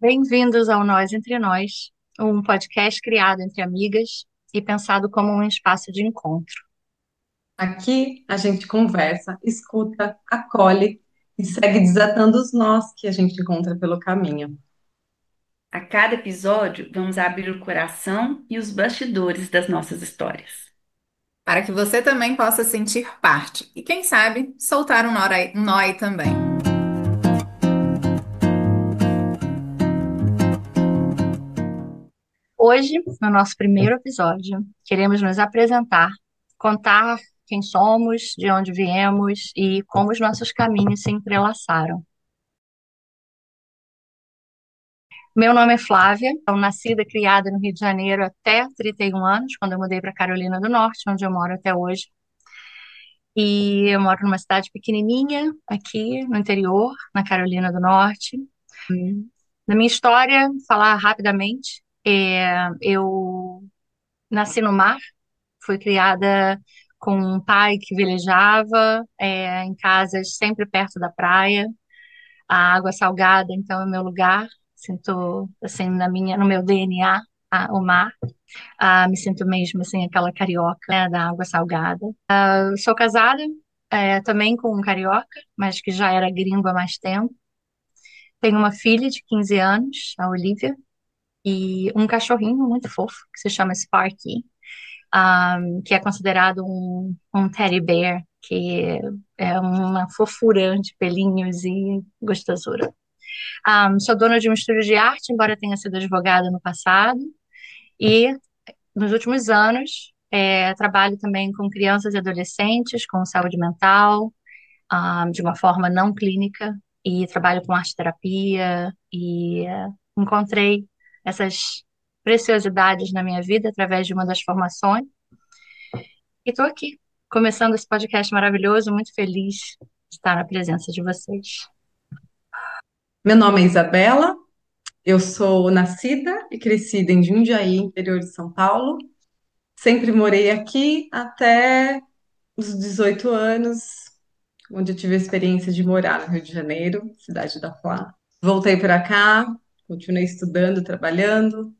Bem-vindos ao Nós Entre Nós, um podcast criado entre amigas e pensado como um espaço de encontro. Aqui a gente conversa, escuta, acolhe e segue desatando os nós que a gente encontra pelo caminho. A cada episódio, vamos abrir o coração e os bastidores das nossas histórias. Para que você também possa sentir parte e, quem sabe, soltar um nó aí também. Hoje, no nosso primeiro episódio, queremos nos apresentar, contar quem somos, de onde viemos e como os nossos caminhos se entrelaçaram. Meu nome é Flávia, sou nascida e criada no Rio de Janeiro até 31 anos, quando eu mudei para Carolina do Norte, onde eu moro até hoje. E eu moro numa cidade pequenininha, aqui no interior, na Carolina do Norte. Na minha história, falar rapidamente, eu nasci no mar, fui criada com um pai que velejava, em casas sempre perto da praia, a água salgada, então, é meu lugar. Sinto, assim, no meu DNA, o mar. Me sinto mesmo, assim, aquela carioca, né, da água salgada. Eu sou casada, também com um carioca, mas que já era gringo há mais tempo. Tenho uma filha de 15 anos, a Olivia, e um cachorrinho muito fofo, que se chama Sparky, que é considerado um teddy bear, que é uma fofura de pelinhos e gostosura. Sou dona de um estúdio de arte, embora tenha sido advogada no passado, e nos últimos anos trabalho também com crianças e adolescentes, com saúde mental, de uma forma não clínica, e trabalho com arte-terapia, e encontrei essas preciosidades na minha vida através de uma das formações. E estou aqui, começando esse podcast maravilhoso, muito feliz de estar na presença de vocês. Meu nome é Isabela, eu sou nascida e crescida em Jundiaí, interior de São Paulo. Sempre morei aqui até os 18 anos, onde eu tive a experiência de morar no Rio de Janeiro, cidade da Flá. Voltei para cá, continuei estudando, trabalhando.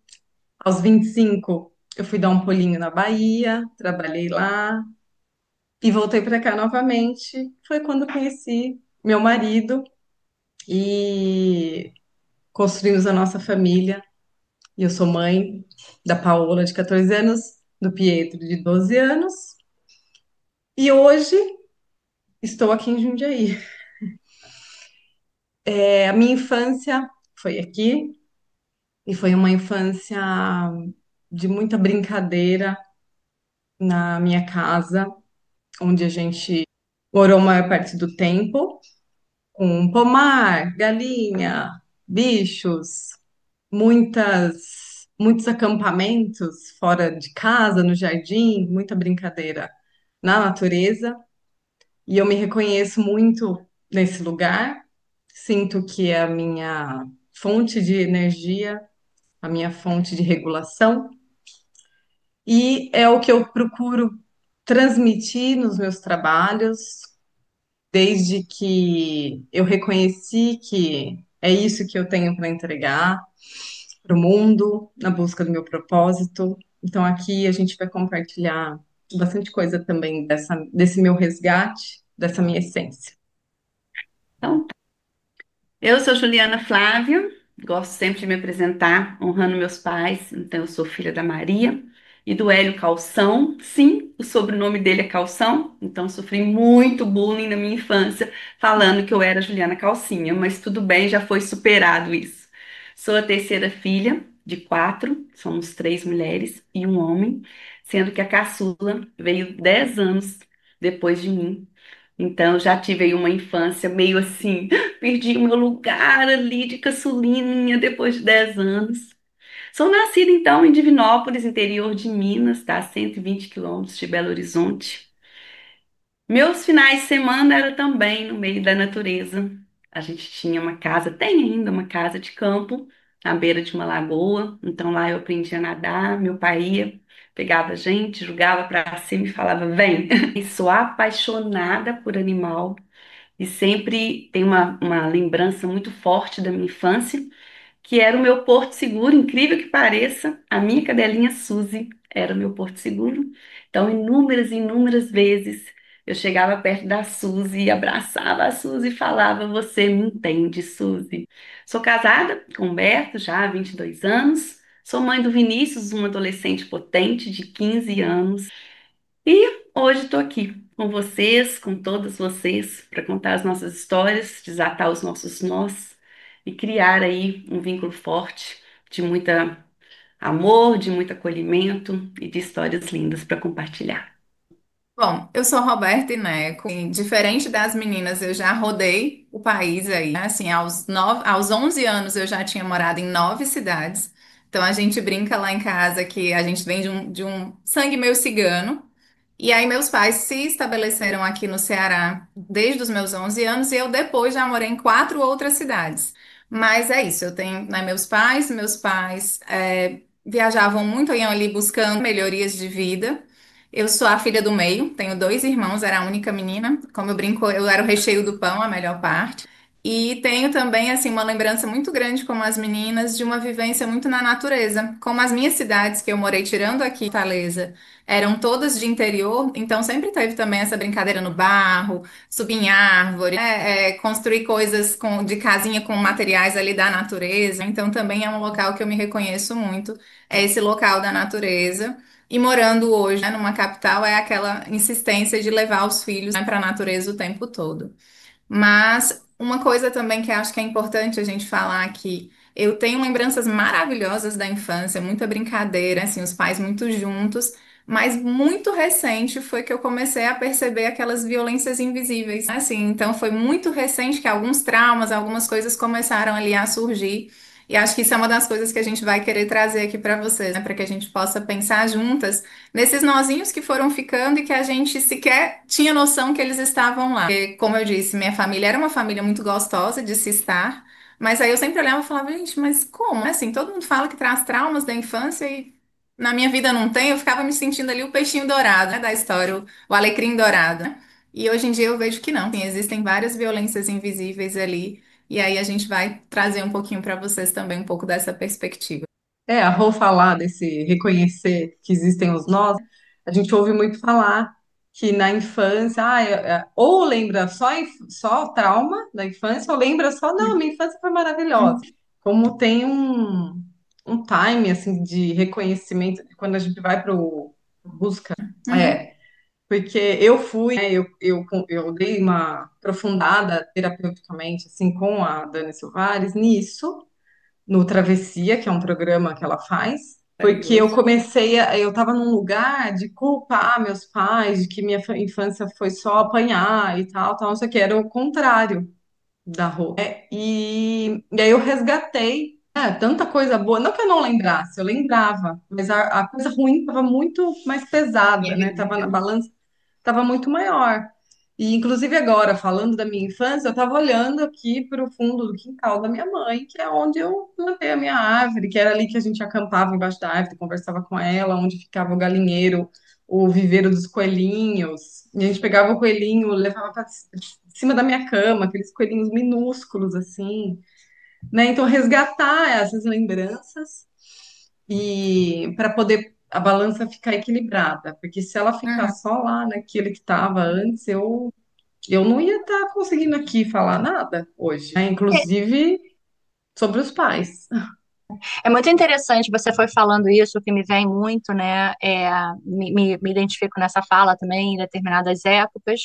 Aos 25, eu fui dar um pulinho na Bahia, trabalhei lá. E voltei para cá novamente. Foi quando conheci meu marido e construímos a nossa família. E eu sou mãe da Paola, de 14 anos, do Pietro, de 12 anos. E hoje estou aqui em Jundiaí. A minha infância foi aqui e foi uma infância de muita brincadeira na minha casa, onde a gente morou a maior parte do tempo, com pomar, galinha, bichos, muitos acampamentos fora de casa, no jardim, muita brincadeira na natureza. E eu me reconheço muito nesse lugar. Sinto que é a minha fonte de energia, a minha fonte de regulação, e é o que eu procuro transmitir nos meus trabalhos, desde que eu reconheci que é isso que eu tenho para entregar para o mundo, na busca do meu propósito. Então, aqui a gente vai compartilhar bastante coisa também desse meu resgate, dessa minha essência. Então, eu sou Juliana Flávia, gosto sempre de me apresentar, honrando meus pais. Então, eu sou filha da Maria e do Hélio Calção. Sim, o sobrenome dele é Calção, então sofri muito bullying na minha infância, falando que eu era Juliana Calcinha, mas tudo bem, já foi superado isso. Sou a terceira filha de quatro, somos três mulheres e um homem, sendo que a caçula veio 10 anos depois de mim. Então, já tive aí uma infância meio assim, perdi o meu lugar ali de caçulinha depois de 10 anos. Sou nascida, então, em Divinópolis, interior de Minas, tá? 120 quilômetros de Belo Horizonte. Meus finais de semana era também no meio da natureza. A gente tinha uma casa, tem ainda uma casa de campo, à beira de uma lagoa. Então, lá eu aprendi a nadar. Meu pai ia, pegava a gente, jogava para cima e falava: vem. E sou apaixonada por animal. E sempre tem uma lembrança muito forte da minha infância, que era o meu porto seguro, incrível que pareça, a minha cadelinha Suzy era o meu porto seguro. Então, inúmeras e inúmeras vezes eu chegava perto da Suzy, abraçava a Suzy e falava: Você me entende, Suzy? Sou casada com o Humberto já há 22 anos. Sou mãe do Vinícius, um adolescente potente de 15 anos. E hoje estou aqui com vocês, com todas vocês, para contar as nossas histórias, desatar os nossos nós e criar aí um vínculo forte de muita amor, de muito acolhimento e de histórias lindas para compartilhar. Bom, eu sou Roberta Ineco, e diferente das meninas, eu já rodei o país aí, né? Assim, aos 11 anos eu já tinha morado em 9 cidades. Então a gente brinca lá em casa que a gente vem de um sangue meio cigano. E aí meus pais se estabeleceram aqui no Ceará desde os meus 11 anos e eu depois já morei em 4 outras cidades. Mas é isso, eu tenho, né, meus pais viajavam muito, iam ali buscando melhorias de vida. Eu sou a filha do meio, tenho 2 irmãos, era a única menina. Como eu brinco, eu era o recheio do pão, a melhor parte. E tenho também, assim, uma lembrança muito grande, como as meninas, de uma vivência muito na natureza. Como as minhas cidades que eu morei, tirando aqui, Fortaleza, eram todas de interior, então sempre teve também essa brincadeira no barro, subir em árvore, né, construir coisas de casinha com materiais ali da natureza. Então também é um local que eu me reconheço muito, é esse local da natureza. E morando hoje, né, numa capital, é aquela insistência de levar os filhos, né, para a natureza o tempo todo. Mas uma coisa também que acho que é importante a gente falar aqui, eu tenho lembranças maravilhosas da infância, muita brincadeira, assim, os pais muito juntos, mas muito recente foi que eu comecei a perceber aquelas violências invisíveis, né? Assim, então foi muito recente que alguns traumas, algumas coisas começaram ali a surgir. E acho que isso é uma das coisas que a gente vai querer trazer aqui para vocês, né? Para que a gente possa pensar juntas nesses nozinhos que foram ficando e que a gente sequer tinha noção que eles estavam lá. Porque, como eu disse, minha família era uma família muito gostosa de se estar, mas aí eu sempre olhava e falava, gente, mas como? É assim, todo mundo fala que traz traumas da infância e na minha vida não tem, eu ficava me sentindo ali o peixinho dourado, né, da história, o alecrim dourado, né? E hoje em dia eu vejo que não, sim, existem várias violências invisíveis ali, e aí a gente vai trazer um pouquinho para vocês também um pouco dessa perspectiva. A Rô falar desse reconhecer que existem os nós, a gente ouve muito falar que na infância, ou lembra só trauma da infância, ou lembra só, não, minha infância foi maravilhosa. Como tem um time, assim, de reconhecimento, quando a gente vai para o busca, Uhum, é, porque eu fui, né, eu dei uma aprofundada terapeuticamente, assim, com a Dani Silvares nisso, no Travessia, que é um programa que ela faz, porque Maravilhoso. eu estava num lugar de culpar meus pais, de que minha infância foi só apanhar e tal, não sei o que, era o contrário da Rô. E aí eu resgatei, tanta coisa boa, não que eu não lembrasse, eu lembrava, mas a coisa ruim estava muito mais em pesada, né? Tava na evidência. balança, estava muito maior. E, inclusive, agora, falando da minha infância, eu estava olhando aqui para o fundo do quintal da minha mãe, que é onde eu plantei a minha árvore, que era ali que a gente acampava embaixo da árvore, conversava com ela, onde ficava o galinheiro, o viveiro dos coelhinhos. E a gente pegava o coelhinho, levava para cima da minha cama, aqueles coelhinhos minúsculos, assim, né? Então, resgatar essas lembranças e para poder a balança ficar equilibrada, porque se ela ficar Uhum. só lá naquele que estava antes, eu não ia estar conseguindo aqui falar nada hoje, né? Inclusive sobre os pais. É muito interessante, você foi falando isso, o que me vem muito, né? Me identifico nessa fala também, em determinadas épocas,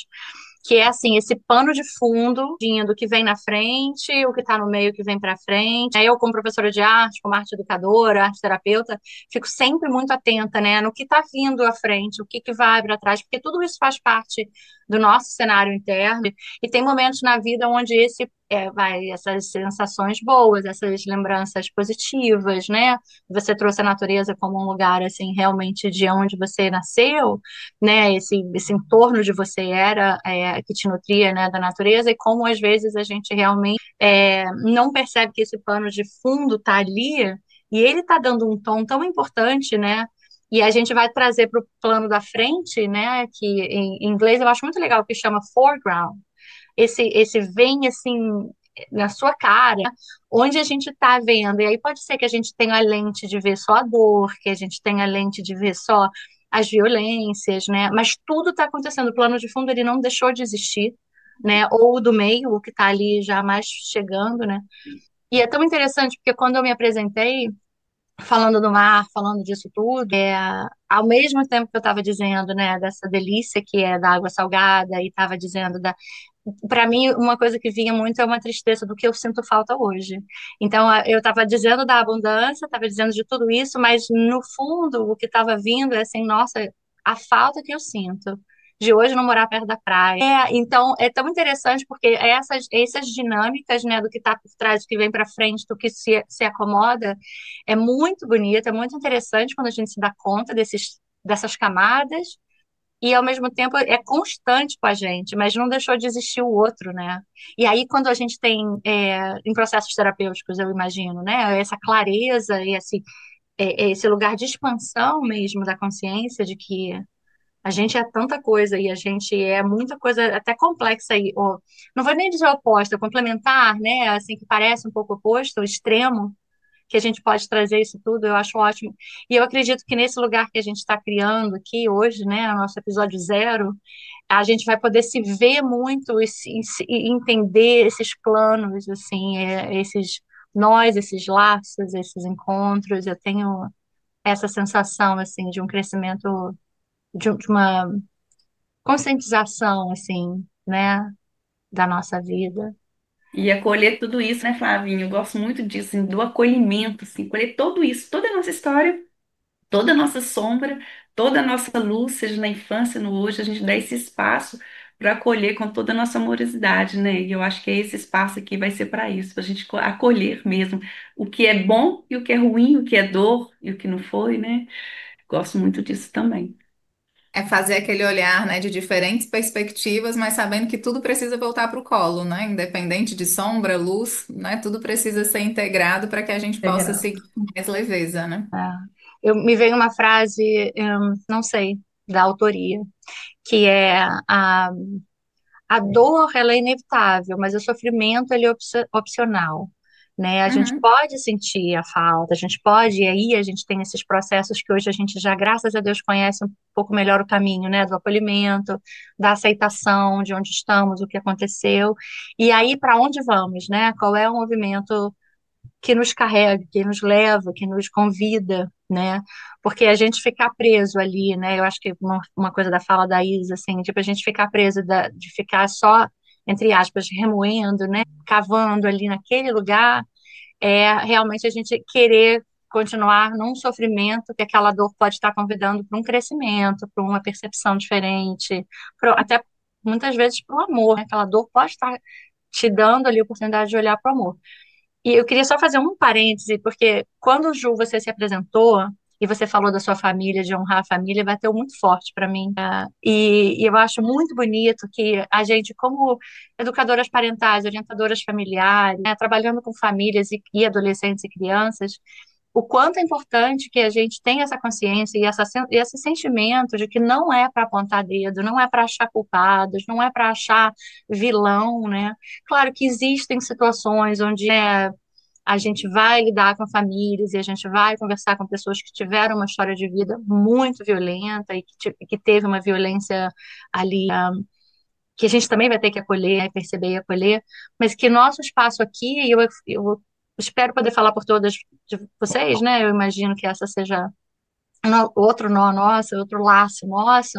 que é assim, esse pano de fundo do que vem na frente, o que está no meio que vem para frente. Eu, como professora de arte, como arte educadora, arte terapeuta, fico sempre muito atenta, né, no que está vindo à frente, o que que vai para trás, porque tudo isso faz parte do nosso cenário interno, e tem momentos na vida onde essas sensações boas, essas lembranças positivas, né? Você trouxe a natureza como um lugar, assim, realmente de onde você nasceu, né? Esse entorno de você que te nutria, né, da natureza, e como às vezes a gente realmente não percebe que esse pano de fundo está ali, e ele está dando um tom tão importante, né? E a gente vai trazer para o plano da frente, né? Que em inglês eu acho muito legal, que chama foreground. Esse vem assim, na sua cara, onde a gente está vendo. E aí pode ser que a gente tenha a lente de ver só a dor, que a gente tenha a lente de ver só as violências, né? Mas tudo está acontecendo. O plano de fundo ele não deixou de existir, né? Ou o do meio, o que está ali já mais chegando, né? E é tão interessante porque quando eu me apresentei falando do mar, falando disso tudo, ao mesmo tempo que eu estava dizendo, né, dessa delícia que é da água salgada e estava dizendo da para mim, uma coisa que vinha muito é uma tristeza do que eu sinto falta hoje. Então, eu estava dizendo da abundância, estava dizendo de tudo isso, mas no fundo, o que estava vindo é assim, nossa, a falta que eu sinto de hoje não morar perto da praia. Então, é tão interessante porque essas dinâmicas, né, do que está por trás, do que vem para frente, do que se acomoda, é muito bonito, é muito interessante quando a gente se dá conta dessas camadas e ao mesmo tempo é constante com a gente, mas não deixou de existir o outro, né? E aí quando a gente tem em processos terapêuticos, eu imagino, né, essa clareza e esse lugar de expansão mesmo da consciência de que a gente é tanta coisa e a gente é muita coisa até complexa aí, ou, não vou nem dizer oposta, complementar, né, assim que parece um pouco oposto, o extremo que a gente pode trazer isso tudo, eu acho ótimo. E eu acredito que nesse lugar que a gente está criando aqui hoje, né, no nosso episódio zero, a gente vai poder se ver muito e entender esses planos, assim, esses nós, esses laços, esses encontros. Eu tenho essa sensação, assim, de um crescimento, de uma conscientização, assim, né, da nossa vida. E acolher tudo isso, né, Flavinho? Eu gosto muito disso, assim, do acolhimento, assim, acolher tudo isso, toda a nossa história, toda a nossa sombra, toda a nossa luz, seja na infância, no hoje, a gente dá esse espaço para acolher com toda a nossa amorosidade, né? E eu acho que esse espaço aqui vai ser para isso, para a gente acolher mesmo o que é bom e o que é ruim, o que é dor e o que não foi, né? Gosto muito disso também. É fazer aquele olhar, né, de diferentes perspectivas, mas sabendo que tudo precisa voltar para o colo, né? Independente de sombra, luz, né? Tudo precisa ser integrado para que a gente possa Integral. seguir com mais leveza, né? É. Me veio uma frase, não sei, da autoria, que é a dor ela é inevitável, mas o sofrimento ele é opcional, né? A gente Uhum. pode sentir a falta, a gente pode, e aí a gente tem esses processos que hoje a gente já, graças a Deus, conhece um pouco melhor o caminho, né? Do acolhimento, da aceitação de onde estamos, o que aconteceu, e aí para onde vamos, né? Qual é o movimento que nos carrega, que nos leva, que nos convida, né? Porque a gente ficar preso ali, né? Eu acho que uma coisa da fala da Isa, assim, tipo, a gente ficar preso, de ficar só, entre aspas, remoendo, né? Cavando ali naquele lugar, é realmente a gente querer continuar num sofrimento que aquela dor pode estar convidando para um crescimento, para uma percepção diferente, até muitas vezes para o amor, né? Aquela dor pode estar te dando ali a oportunidade de olhar para o amor. E eu queria só fazer um parêntese, porque quando, Ju, você se apresentou e você falou da sua família, de honrar a família, bateu muito forte para mim. E eu acho muito bonito que a gente, como educadoras parentais, orientadoras familiares, né, trabalhando com famílias e adolescentes e crianças, o quanto é importante que a gente tenha essa consciência e esse sentimento de que não é para apontar dedo, não é para achar culpados, não é para achar vilão, né? Claro que existem situações onde a gente vai lidar com famílias e a gente vai conversar com pessoas que tiveram uma história de vida muito violenta e que teve uma violência ali, que a gente também vai ter que acolher, né, perceber e acolher, mas que nosso espaço aqui, e eu espero poder falar por todas de vocês, né? Eu imagino que essa seja outro nó nosso, outro laço nosso,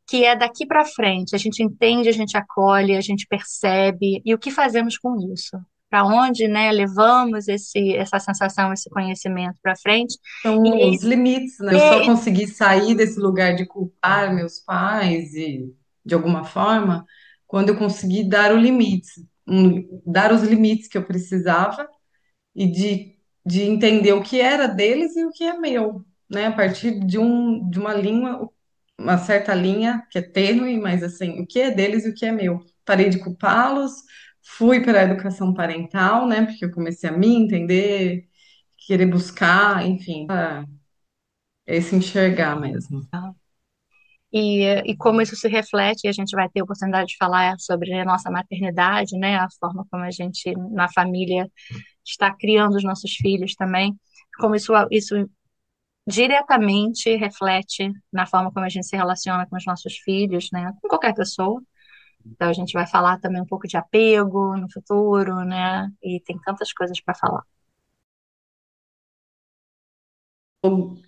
que é daqui para frente. A gente entende, a gente acolhe, a gente percebe, e o que fazemos com isso? Para onde, né, levamos essa sensação, esse conhecimento para frente? São E, os limites, né? Eu só e, consegui sair desse lugar de culpar meus pais e, de alguma forma, quando eu consegui dar o limite, dar os limites que eu precisava e de entender o que era deles e o que é meu, né? A partir de uma linha, uma certa linha que é tênue, mas assim, o que é deles e o que é meu. Parei de culpá-los, fui para a educação parental, né? Porque eu comecei a me entender, querer buscar, enfim, é se enxergar mesmo. E como isso se reflete, e a gente vai ter oportunidade de falar sobre a nossa maternidade, né, a forma como a gente, na família, está criando os nossos filhos também, como isso diretamente reflete na forma como a gente se relaciona com os nossos filhos, né, com qualquer pessoa. Então a gente vai falar também um pouco de apego no futuro, né, e tem tantas coisas para falar.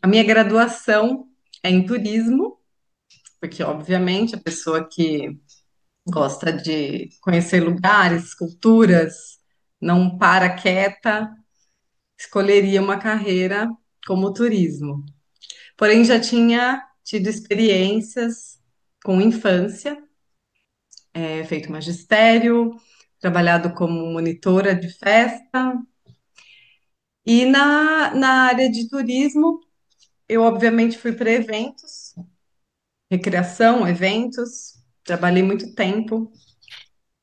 A minha graduação é em turismo, porque, obviamente, a pessoa que gosta de conhecer lugares, culturas, não para quieta, escolheria uma carreira como turismo. Porém, já tinha tido experiências com infância, feito magistério, trabalhado como monitora de festa. E na área de turismo, eu obviamente fui para eventos, recreação, eventos, trabalhei muito tempo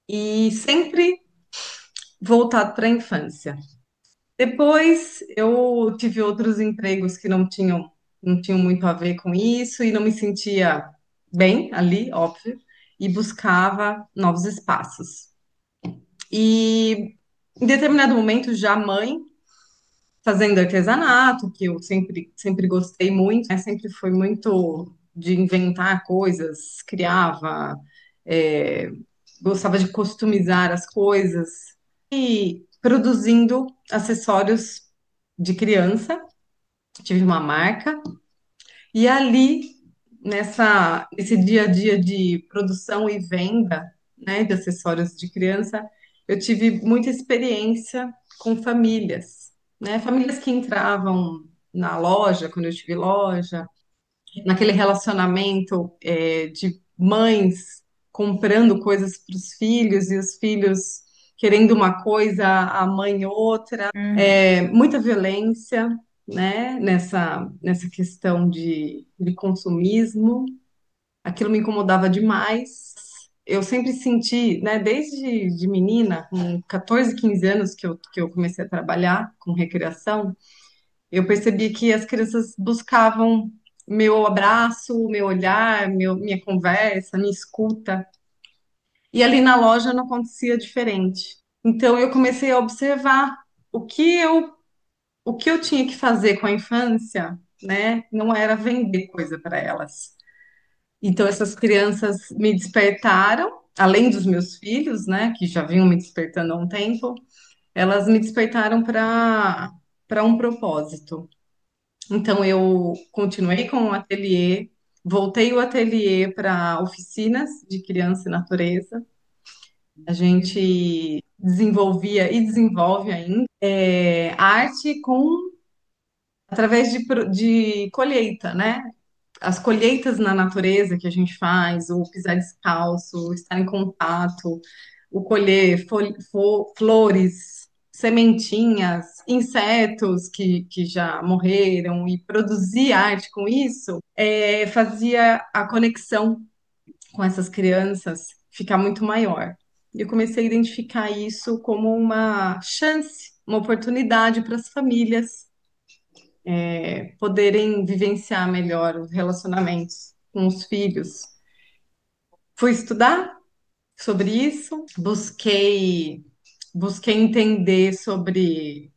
e sempre voltado para a infância. Depois eu tive outros empregos que não tinham muito a ver com isso e não me sentia bem ali, óbvio, e buscava novos espaços. E em determinado momento, já mãe, fazendo artesanato, que eu sempre gostei muito, né? Sempre foi muito de inventar coisas, criava, é, gostava de customizar as coisas e produzindo acessórios de criança. Tive uma marca e ali nesse dia a dia de produção e venda, né, de acessórios de criança, eu tive muita experiência com famílias, né? Famílias que entravam na loja, quando eu tive loja, naquele relacionamento de mães comprando coisas para os filhos e os filhos querendo uma coisa, a mãe outra, Uhum. muita violência, né, nessa questão de consumismo. Aquilo me incomodava demais. Eu sempre senti, né, desde de menina, com 14, 15 anos que eu comecei a trabalhar com recreação, eu percebi que as crianças buscavam meu abraço, meu olhar, minha conversa, minha escuta. E ali na loja não acontecia diferente. Então eu comecei a observar o que eu, o que eu tinha que fazer com a infância, né? Não era vender coisa para elas. Então essas crianças me despertaram, além dos meus filhos, né, que já vinham me despertando há um tempo, elas me despertaram para um propósito. Então, eu continuei com o ateliê, voltei o ateliê para oficinas de criança e natureza. A gente desenvolvia e desenvolve ainda arte através de colheita, né? As colheitas na natureza que a gente faz, o pisar descalço, o estar em contato, o colher flores, sementinhas, insetos que já morreram e produzir arte com isso, fazia a conexão com essas crianças ficar muito maior. E eu comecei a identificar isso como uma chance, uma oportunidade para as famílias poderem vivenciar melhor os relacionamentos com os filhos. Fui estudar sobre isso, busquei entender sobre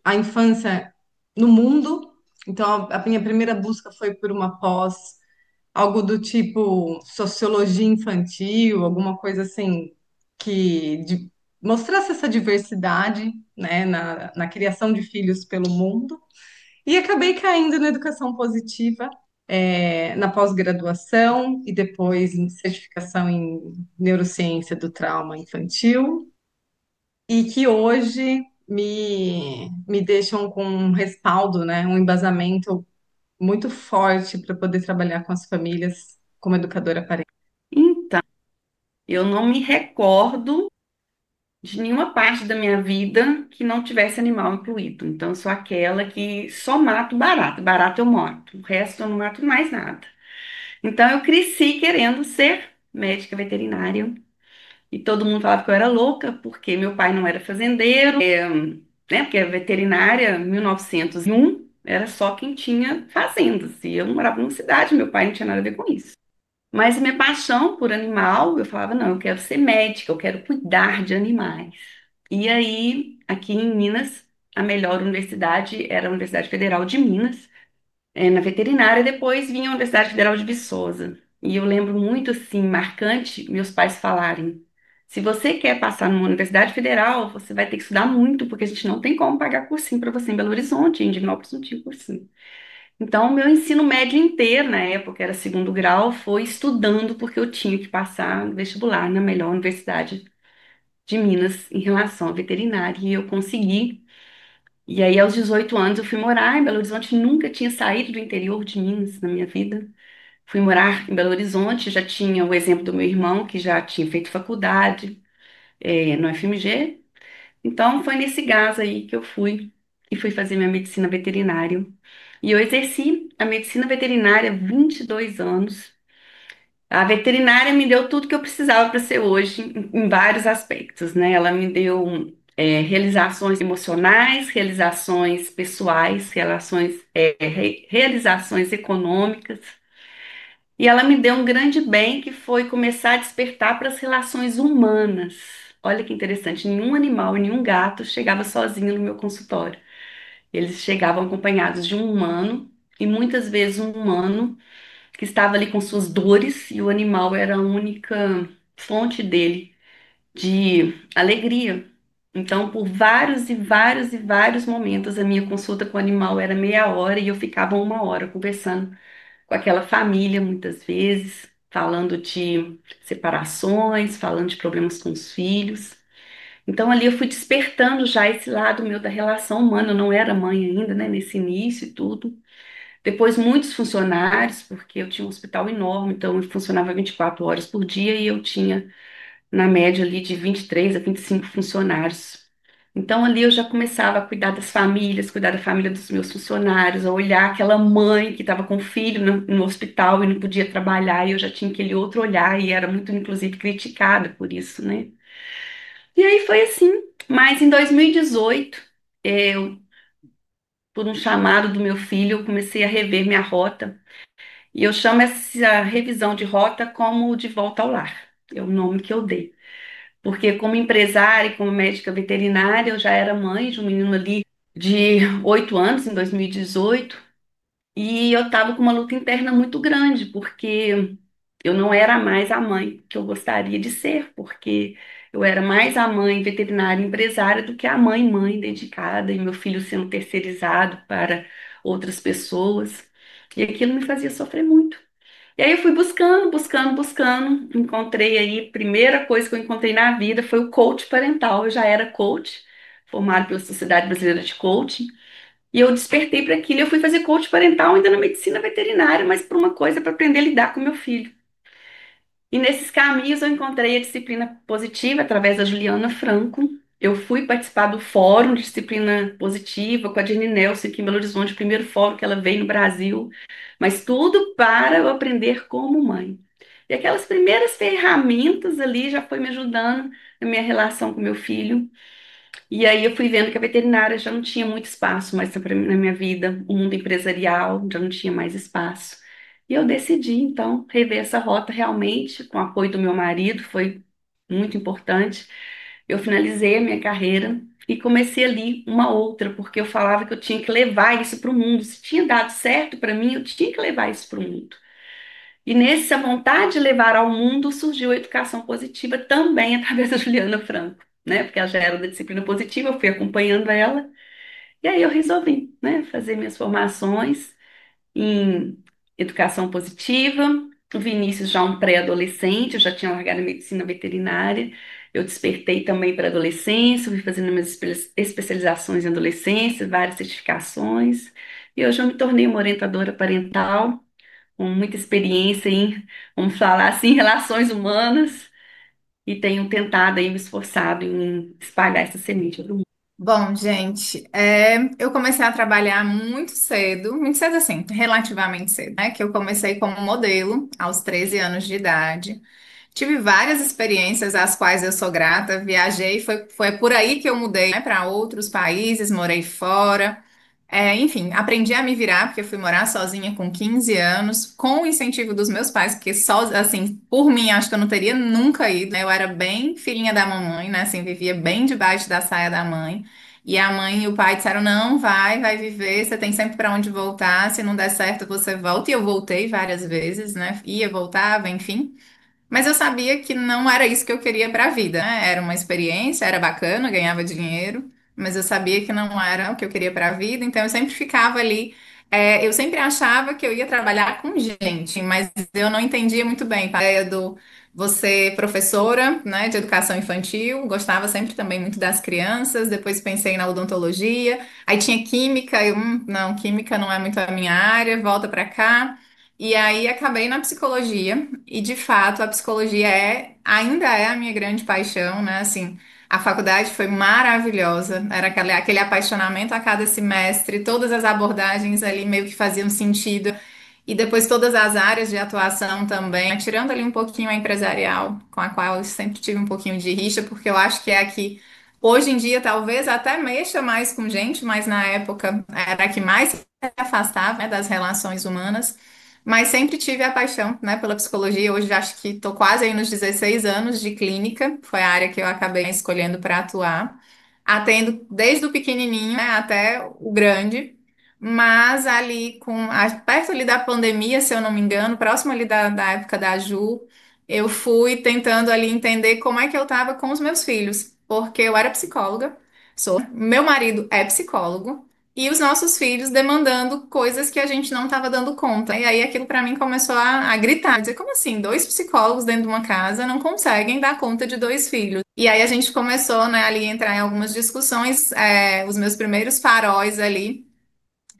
a infância no mundo. Então, a minha primeira busca foi por uma pós, algo do tipo sociologia infantil, alguma coisa assim mostrasse essa diversidade, né, na criação de filhos pelo mundo. E acabei caindo na educação positiva, na pós-graduação e depois em certificação em neurociência do trauma infantil, e que hoje me deixam com um respaldo, né, um embasamento muito forte para poder trabalhar com as famílias como educadora parental. Então, eu não me recordo de nenhuma parte da minha vida que não tivesse animal incluído. Então, eu sou aquela que só mato barato. Barato eu mato. O resto eu não mato mais nada. Então, eu cresci querendo ser médica veterinária. E todo mundo falava que eu era louca, porque meu pai não era fazendeiro, né? Porque é veterinária 1901. era só quem tinha fazendas. E eu morava numa cidade, meu pai não tinha nada a ver com isso. Mas minha paixão por animal, eu falava, não, eu quero ser médica, eu quero cuidar de animais. E aí, aqui em Minas, a melhor universidade era a Universidade Federal de Minas, na veterinária, depois vinha a Universidade Federal de Viçosa. E eu lembro muito, assim, marcante, meus pais falarem, se você quer passar numa universidade federal, você vai ter que estudar muito, porque a gente não tem como pagar cursinho para você em Belo Horizonte, em Divinópolis não tinha cursinho. Então, o meu ensino médio inteiro, na época, era segundo grau, foi estudando, porque eu tinha que passar no vestibular na melhor universidade de Minas em relação à veterinária, e eu consegui. E aí, aos 18 anos, eu fui morar em Belo Horizonte, nunca tinha saído do interior de Minas na minha vida. Fui morar em Belo Horizonte, já tinha o exemplo do meu irmão, que já tinha feito faculdade, no FMG. Então, foi nesse gás aí que eu fui e fui fazer minha medicina veterinária. E eu exerci a medicina veterinária há 22 anos. A veterinária me deu tudo que eu precisava para ser hoje, em vários aspectos, né? Ela me deu realizações emocionais, realizações pessoais, realizações econômicas. E ela me deu um grande bem que foi começar a despertar para as relações humanas. Olha que interessante, nenhum animal, nenhum gato chegava sozinho no meu consultório. Eles chegavam acompanhados de um humano, e muitas vezes um humano que estava ali com suas dores, e o animal era a única fonte dele de alegria. Então, por vários e vários e vários momentos, a minha consulta com o animal era meia hora e eu ficava uma hora conversando com aquela família, muitas vezes, falando de separações, falando de problemas com os filhos. Então, ali eu fui despertando já esse lado meu da relação humana. Eu não era mãe ainda, né, nesse início e tudo. Depois, muitos funcionários, porque eu tinha um hospital enorme, então eu funcionava 24 horas por dia e eu tinha, na média, ali de 23 a 25 funcionários. Então, ali eu já começava a cuidar das famílias, cuidar da família dos meus funcionários, a olhar aquela mãe que estava com o filho no hospital e não podia trabalhar, e eu já tinha aquele outro olhar, e era muito, inclusive, criticada por isso, né? E aí foi assim. Mas em 2018, eu, por um chamado do meu filho, eu comecei a rever minha rota. E eu chamo essa revisão de rota como de volta ao lar. É o nome que eu dei. Porque como empresária e como médica veterinária, eu já era mãe de um menino ali de 8 anos, em 2018, e eu estava com uma luta interna muito grande, porque eu não era mais a mãe que eu gostaria de ser, porque eu era mais a mãe veterinária empresária do que a mãe dedicada, e meu filho sendo terceirizado para outras pessoas, e aquilo me fazia sofrer muito. E aí eu fui buscando, buscando, buscando. Encontrei aí, primeira coisa que eu encontrei na vida foi o coach parental. Eu já era coach, formado pela Sociedade Brasileira de Coaching. E eu despertei para aquilo. Eu fui fazer coach parental ainda na medicina veterinária, mas por uma coisa para aprender a lidar com meu filho. E nesses caminhos eu encontrei a disciplina positiva através da Juliana Franco. Eu fui participar do Fórum de Disciplina Positiva com a Jenny Nelson aqui em Belo Horizonte, o primeiro fórum que ela veio no Brasil, mas tudo para eu aprender como mãe. E aquelas primeiras ferramentas ali já foi me ajudando na minha relação com meu filho. E aí eu fui vendo que a veterinária já não tinha muito espaço mais na minha vida, o mundo empresarial já não tinha mais espaço. E eu decidi, então, rever essa rota realmente, com o apoio do meu marido, foi muito importante. Eu finalizei a minha carreira e comecei ali uma outra, porque eu falava que eu tinha que levar isso para o mundo. Se tinha dado certo para mim, eu tinha que levar isso para o mundo. E nessa vontade de levar ao mundo surgiu a educação positiva também através da Juliana Franco, né? Porque ela já era da disciplina positiva, eu fui acompanhando ela, e aí eu resolvi, né, fazer minhas formações em educação positiva. O Vinícius já um pré-adolescente, eu já tinha largado a medicina veterinária. Eu despertei também para a adolescência, fui fazendo minhas especializações em adolescência, várias certificações. E hoje eu me tornei uma orientadora parental, com muita experiência em, vamos falar assim, relações humanas, e tenho tentado aí, me esforçado em espalhar essa semente para o mundo. Bom, gente, eu comecei a trabalhar muito cedo assim, relativamente cedo, né? Que eu comecei como modelo aos 13 anos de idade. Tive várias experiências às quais eu sou grata. Viajei, foi por aí que eu mudei, né, para outros países, morei fora. Enfim, aprendi a me virar, porque eu fui morar sozinha com 15 anos, com o incentivo dos meus pais, porque só, assim, por mim, acho que eu não teria nunca ido, né? Eu era bem filhinha da mamãe, né? Assim, vivia bem debaixo da saia da mãe. E a mãe e o pai disseram: não, vai viver, você tem sempre para onde voltar, se não der certo, você volta. E eu voltei várias vezes, né? Ia, voltava, enfim. Mas eu sabia que não era isso que eu queria para a vida, né? Era uma experiência, era bacana, ganhava dinheiro, mas eu sabia que não era o que eu queria para a vida, então eu sempre ficava ali. Eu sempre achava que eu ia trabalhar com gente, mas eu não entendia muito bem a ideia do você professora, né, de educação infantil, gostava sempre também muito das crianças, depois pensei na odontologia, aí tinha química, não, química não é muito a minha área, volta para cá. E aí acabei na psicologia, e de fato a psicologia ainda é a minha grande paixão, né? Assim, a faculdade foi maravilhosa, era aquele apaixonamento a cada semestre, todas as abordagens ali meio que faziam sentido, e depois todas as áreas de atuação também, tirando ali um pouquinho a empresarial, com a qual eu sempre tive um pouquinho de rixa, porque eu acho que é a que hoje em dia talvez até mexa mais com gente, mas na época era a que mais se afastava, né, das relações humanas. Mas sempre tive a paixão, né, pela psicologia. Hoje acho que estou quase aí nos 16 anos de clínica, foi a área que eu acabei escolhendo para atuar. Atendo desde o pequenininho, né, até o grande, mas ali perto ali da pandemia, se eu não me engano, próximo ali da época da Ju, eu fui tentando ali entender como é que eu estava com os meus filhos, porque eu era psicóloga, meu marido é psicólogo, e os nossos filhos demandando coisas que a gente não estava dando conta. E aí aquilo para mim começou a gritar, dizer, como assim? Dois psicólogos dentro de uma casa não conseguem dar conta de dois filhos. E aí a gente começou, né, ali a entrar em algumas discussões. Os meus primeiros faróis ali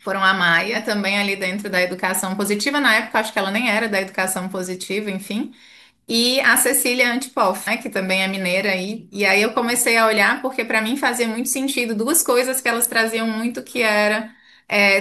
foram a Maia, também ali dentro da educação positiva. Na época, acho que ela nem era da educação positiva, enfim. E a Cecília Antipoff, né, que também é mineira aí. E aí eu comecei a olhar porque para mim fazia muito sentido duas coisas que elas traziam muito, que era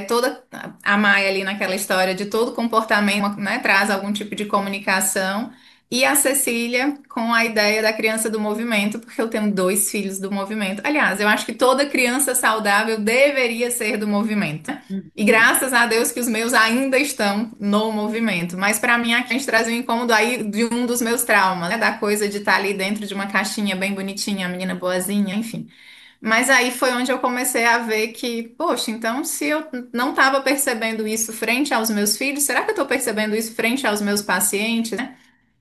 toda a Maia ali naquela história de todo comportamento, né, traz algum tipo de comunicação. E a Cecília com a ideia da criança do movimento, porque eu tenho dois filhos do movimento. Aliás, eu acho que toda criança saudável deveria ser do movimento. E graças a Deus que os meus ainda estão no movimento. Mas para mim, a gente traz um incômodo aí de um dos meus traumas, né? Da coisa de estar ali dentro de uma caixinha bem bonitinha, a menina boazinha, enfim. Mas aí foi onde eu comecei a ver que, poxa, então se eu não estava percebendo isso frente aos meus filhos, será que eu estou percebendo isso frente aos meus pacientes, né?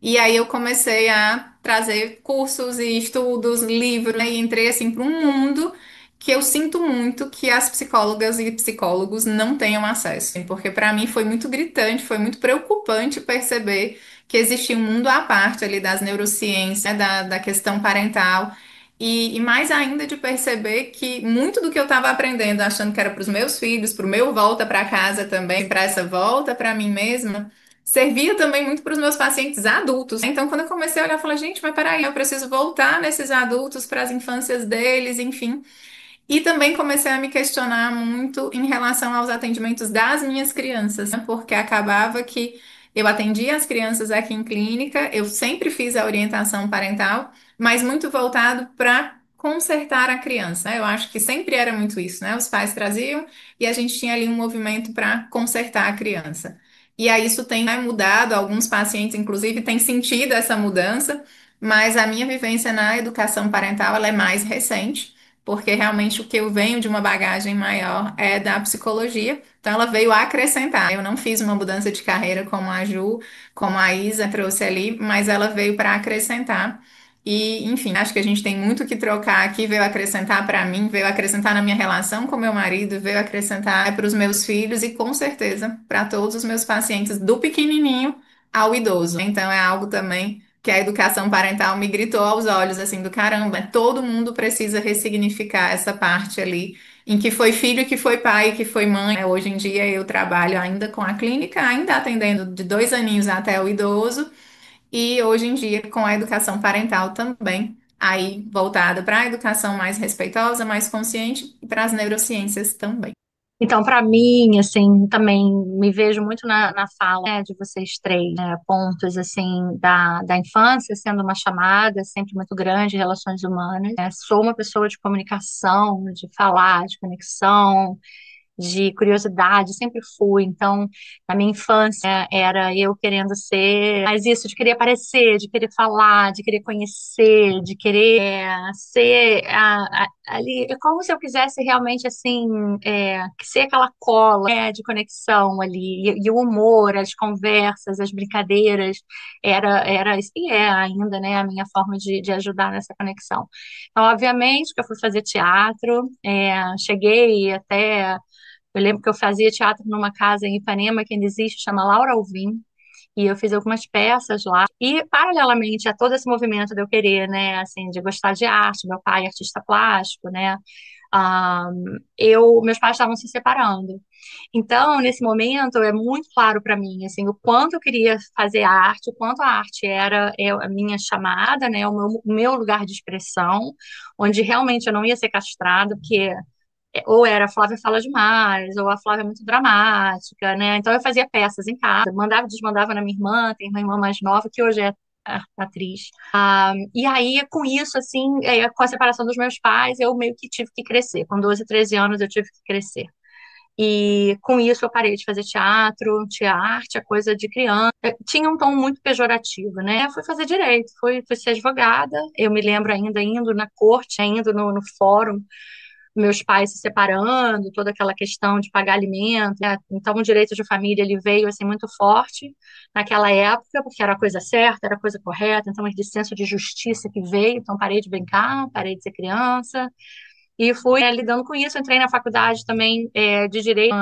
E aí eu comecei a trazer cursos e estudos, livros, né? E entrei assim para um mundo que eu sinto muito que as psicólogas e psicólogos não tenham acesso, porque para mim foi muito gritante, foi muito preocupante perceber que existia um mundo à parte ali das neurociências, né, da questão parental. E mais ainda de perceber que muito do que eu estava aprendendo, achando que era para os meus filhos, para o meu volta para casa também, para essa volta para mim mesma, servia também muito para os meus pacientes adultos. Então, quando eu comecei a olhar, eu falei, gente, mas peraí, eu preciso voltar nesses adultos para as infâncias deles, enfim. E também comecei a me questionar muito em relação aos atendimentos das minhas crianças, né? Porque acabava que eu atendia as crianças aqui em clínica, eu sempre fiz a orientação parental, mas muito voltado para consertar a criança, né? Eu acho que sempre era muito isso, né? Os pais traziam e a gente tinha ali um movimento para consertar a criança. E aí isso tem, né, mudado, alguns pacientes, inclusive, têm sentido essa mudança, mas a minha vivência na educação parental, ela é mais recente porque realmente o que eu venho de uma bagagem maior é da psicologia, então ela veio acrescentar. Eu não fiz uma mudança de carreira como a Ju, como a Isa trouxe ali, mas ela veio para acrescentar. E, enfim, acho que a gente tem muito que trocar aqui, veio acrescentar para mim, veio acrescentar na minha relação com meu marido, veio acrescentar para os meus filhos e com certeza para todos os meus pacientes, do pequenininho ao idoso. Então é algo também que a educação parental me gritou aos olhos, assim, do caramba, todo mundo precisa ressignificar essa parte ali, em que foi filho, que foi pai, que foi mãe. Hoje em dia eu trabalho ainda com a clínica, ainda atendendo de 2 aninhos até o idoso, e hoje em dia com a educação parental também, aí voltada para a educação mais respeitosa, mais consciente, e para as neurociências também. Então, para mim, assim, também me vejo muito na fala, né, de vocês três, né, pontos, assim, da infância sendo uma chamada sempre muito grande, relações humanas, né? Sou uma pessoa de comunicação, de falar, de conexão, de curiosidade, sempre fui. Então, na minha infância, era eu querendo ser, mas isso, de querer aparecer, de querer falar, de querer conhecer, de querer ser ali. É como se eu quisesse realmente, assim, ser aquela cola, de conexão ali. E o humor, as conversas, as brincadeiras, e é ainda, né, a minha forma de ajudar nessa conexão. Então, obviamente, que eu fui fazer teatro, cheguei até. Eu lembro que eu fazia teatro numa casa em Ipanema, que ainda existe, chama Laura Alvim, e eu fiz algumas peças lá. E, paralelamente a todo esse movimento de eu querer, né, assim, de gostar de arte, meu pai é artista plástico, né, meus pais estavam se separando. Então, nesse momento, é muito claro para mim, assim, o quanto eu queria fazer arte, o quanto a arte era a minha chamada, né, o meu lugar de expressão, onde realmente eu não ia ser castrada, porque ou era a Flávia fala demais, ou a Flávia é muito dramática, né? Então eu fazia peças em casa, mandava e desmandava na minha irmã, tem uma irmã mais nova que hoje é atriz. E aí, com isso, assim, com a separação dos meus pais, eu meio que tive que crescer. Com 12, 13 anos, eu tive que crescer. E com isso eu parei de fazer teatro, tinha arte, a coisa de criança. Tinha um tom muito pejorativo, né? Eu fui fazer direito, fui ser advogada. Eu me lembro ainda indo na corte, indo no fórum, meus pais se separando, toda aquela questão de pagar alimento, né? Então o direito de família ele veio assim muito forte naquela época, porque era a coisa certa, era a coisa correta, então esse senso de justiça que veio, então parei de brincar, parei de ser criança e fui lidando com isso, entrei na faculdade também de direito.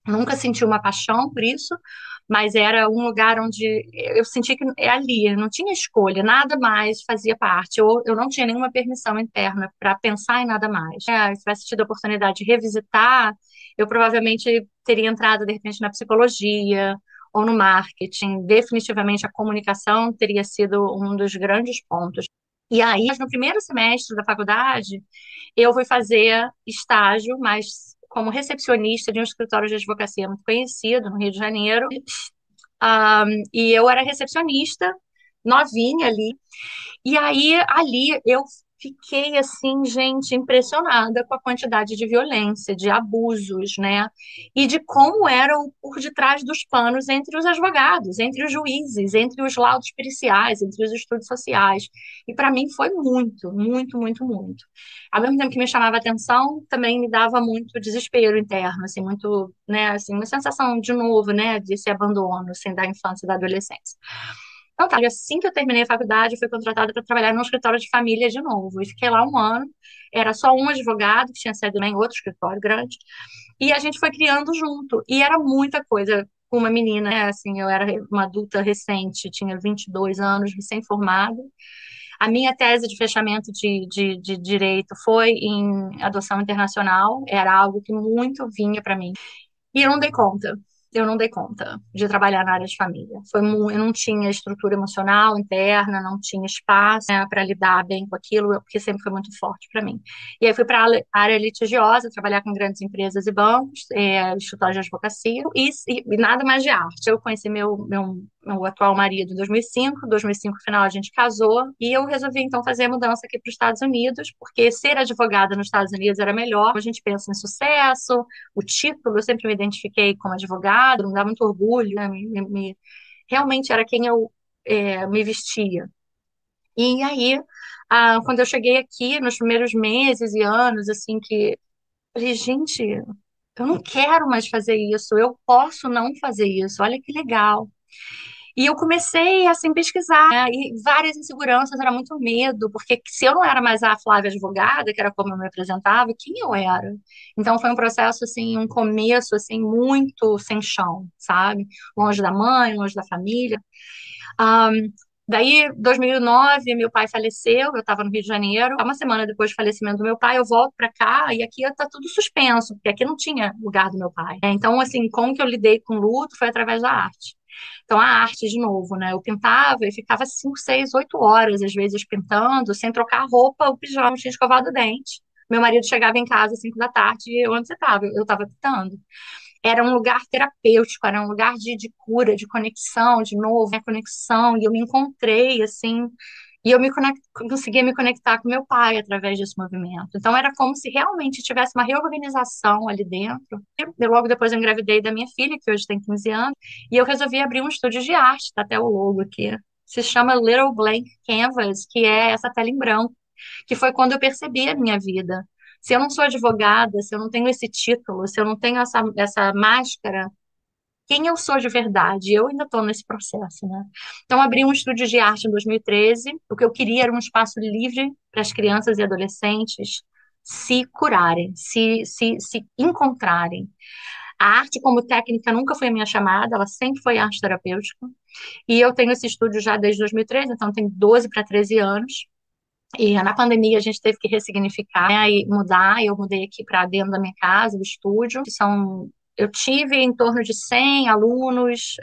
Nunca senti uma paixão por isso, mas era um lugar onde eu senti que é ali, não tinha escolha, nada mais fazia parte. Eu não tinha nenhuma permissão interna para pensar em nada mais. Se tivesse tido a oportunidade de revisitar, eu provavelmente teria entrado, de repente, na psicologia ou no marketing. Definitivamente, a comunicação teria sido um dos grandes pontos. E aí, no primeiro semestre da faculdade, eu fui fazer estágio, mas como recepcionista de um escritório de advocacia muito conhecido no Rio de Janeiro. E eu era recepcionista, novinha ali. E aí, ali, eu fiquei, assim, gente, impressionada com a quantidade de violência, de abusos, né? E de como era o por detrás dos panos entre os advogados, entre os juízes, entre os laudos periciais, entre os estudos sociais. E para mim foi muito, muito, muito, muito. Ao mesmo tempo que me chamava atenção, também me dava muito desespero interno, assim, muito, né, assim, uma sensação de novo, né, desse abandono, assim, da infância e da adolescência. Então, tá, e assim que eu terminei a faculdade, eu fui contratada para trabalhar num escritório de família de novo. E fiquei lá um ano. Era só um advogado, que tinha sede em outro escritório grande. E a gente foi criando junto. E era muita coisa com uma menina, né? Assim, eu era uma adulta recente, tinha 22 anos, recém-formada. A minha tese de fechamento de direito foi em adoção internacional. Era algo que muito vinha para mim. E eu não dei conta. Eu não dei conta de trabalhar na área de família. Eu não tinha estrutura emocional interna, não tinha espaço, né, para lidar bem com aquilo, porque sempre foi muito forte para mim. E aí fui para a área litigiosa, trabalhar com grandes empresas e bancos, escritório de advocacia, e nada mais de arte. Eu conheci meu atual marido em 2005. 2005, final, a gente casou, e eu resolvi então fazer a mudança aqui para os Estados Unidos, porque ser advogada nos Estados Unidos era melhor. A gente pensa em sucesso, o título, eu sempre me identifiquei como advogado, me dá muito orgulho, né? Realmente era quem eu me vestia. E aí, quando eu cheguei aqui, nos primeiros meses e anos, assim, que eu falei, gente, eu não quero mais fazer isso, eu posso não fazer isso, olha que legal. E eu comecei assim, pesquisar, né? E várias inseguranças, era muito medo, porque se eu não era mais a Flávia advogada, que era como eu me apresentava, quem eu era? Então foi um processo assim, um começo assim muito sem chão, sabe? Longe da mãe, longe da família. Daí, 2009, meu pai faleceu, eu estava no Rio de Janeiro. Uma semana depois do falecimento do meu pai, eu volto para cá e aqui está tudo suspenso, porque aqui não tinha lugar do meu pai. Então, assim, como que eu lidei com o luto foi através da arte. Então, a arte, de novo, né? Eu pintava e ficava 5, 6, 8 horas, às vezes, pintando, sem trocar a roupa, o pijama, não tinha escovado o dente. Meu marido chegava em casa às 5 da tarde e onde você estava? Eu estava pintando. Era um lugar terapêutico, era um lugar de cura, de conexão, de novo, né? Conexão, e eu me encontrei, assim, E eu conseguia me conectar com meu pai através desse movimento. Então era como se realmente tivesse uma reorganização ali dentro. E logo depois eu engravidei da minha filha, que hoje tem 15 anos, e eu resolvi abrir um estúdio de arte, tá até o logo aqui. Se chama Little Blank Canvas, que é essa tela em branco, que foi quando eu percebi a minha vida. Se eu não sou advogada, se eu não tenho esse título, se eu não tenho essa máscara, quem eu sou de verdade? Eu ainda estou nesse processo, né? Então, abri um estúdio de arte em 2013. O que eu queria era um espaço livre para as crianças e adolescentes se curarem, se encontrarem. A arte como técnica nunca foi a minha chamada, ela sempre foi arte terapêutica. E eu tenho esse estúdio já desde 2013, então tem 12 para 13 anos. E na pandemia a gente teve que ressignificar, né, e mudar. Eu mudei aqui para dentro da minha casa, do estúdio, que são. Eu tive em torno de 100 alunos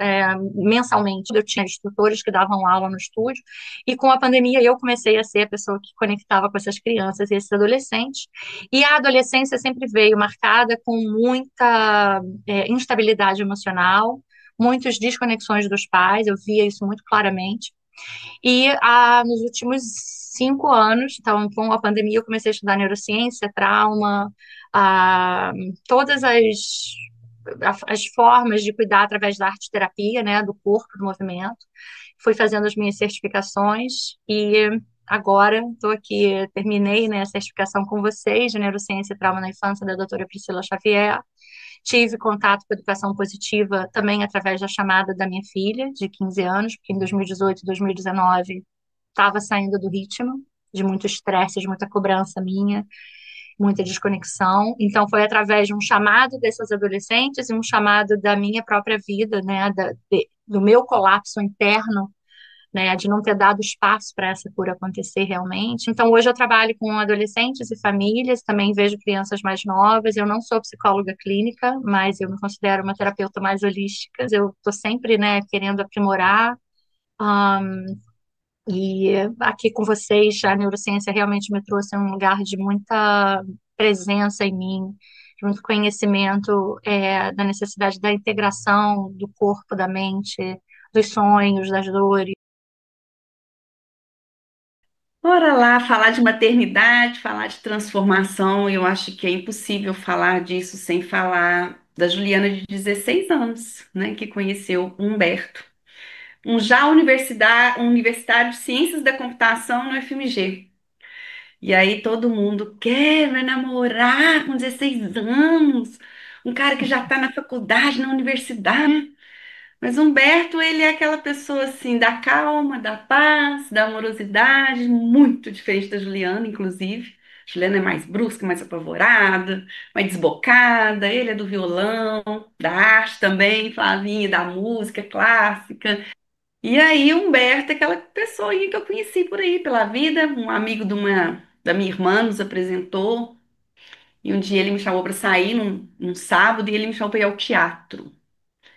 mensalmente. Eu tinha instrutores que davam aula no estúdio. E com a pandemia eu comecei a ser a pessoa que conectava com essas crianças e esses adolescentes. E a adolescência sempre veio marcada com muita instabilidade emocional, muitas desconexões dos pais. Eu via isso muito claramente. E nos últimos 5 anos, então, com a pandemia, eu comecei a estudar neurociência, trauma, ah, todas as formas de cuidar através da arte-terapia, né, do corpo, do movimento. Fui fazendo as minhas certificações e agora estou aqui, terminei, né, a certificação com vocês de neurociência e trauma na infância da doutora Priscila Xavier. Tive contato com a educação positiva também através da chamada da minha filha, de 15 anos, porque em 2018 e 2019 estava saindo do ritmo, de muito estresse, de muita cobrança minha, muita desconexão. Então, foi através de um chamado dessas adolescentes e um chamado da minha própria vida, né, do meu colapso interno, né, de não ter dado espaço para essa cura acontecer realmente. Então, hoje eu trabalho com adolescentes e famílias, também vejo crianças mais novas. Eu não sou psicóloga clínica, mas eu me considero uma terapeuta mais holística. Eu estou sempre, né, querendo aprimorar. E aqui com vocês, a neurociência realmente me trouxe um lugar de muita presença em mim, de muito conhecimento, da necessidade da integração do corpo, da mente, dos sonhos, das dores. Bora lá, falar de maternidade, falar de transformação. Eu acho que é impossível falar disso sem falar da Juliana de 16 anos, né, que conheceu o Humberto, um universitário de Ciências da Computação no FMG. E aí todo mundo quer vai namorar com 16 anos, um cara que já está na faculdade, na universidade. Mas Humberto, ele é aquela pessoa assim, da calma, da paz, da amorosidade, muito diferente da Juliana, inclusive. A Juliana é mais brusca, mais apavorada, mais desbocada. Ele é do violão, da arte também, Flavinha, da música clássica. E aí, Humberto é aquela pessoinha que eu conheci por aí, pela vida. Um amigo da minha irmã nos apresentou. E um dia ele me chamou para sair num sábado e ele me chamou para ir ao teatro.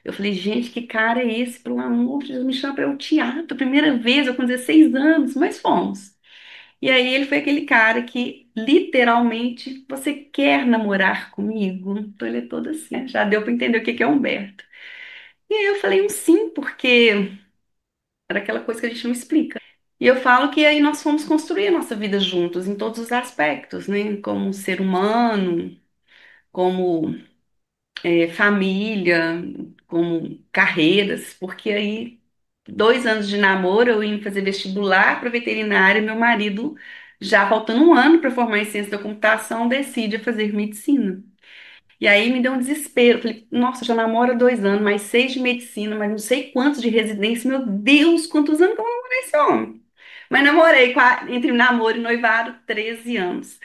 Eu falei, gente, que cara é esse? Pelo amor de Deus, me chama para ir ao teatro. Primeira vez, eu com 16 anos, mas fomos. E aí ele foi aquele cara que, literalmente, você quer namorar comigo? Então ele é todo assim, né? Já deu para entender o que que é Humberto. E aí eu falei um sim, porque era aquela coisa que a gente não explica. E eu falo que aí nós fomos construir a nossa vida juntos, em todos os aspectos, né? Como um ser humano, como família, como carreiras, porque aí 2 anos de namoro, eu ia fazer vestibular para veterinária, meu marido, já faltando um ano para formar em ciência da computação, decide fazer medicina. E aí me deu um desespero. Falei, nossa, já namoro há 2 anos, mais 6 de medicina, mas não sei quantos de residência. Meu Deus, quantos anos que eu vou namorar esse homem? Mas namorei entre namoro e noivado 13 anos.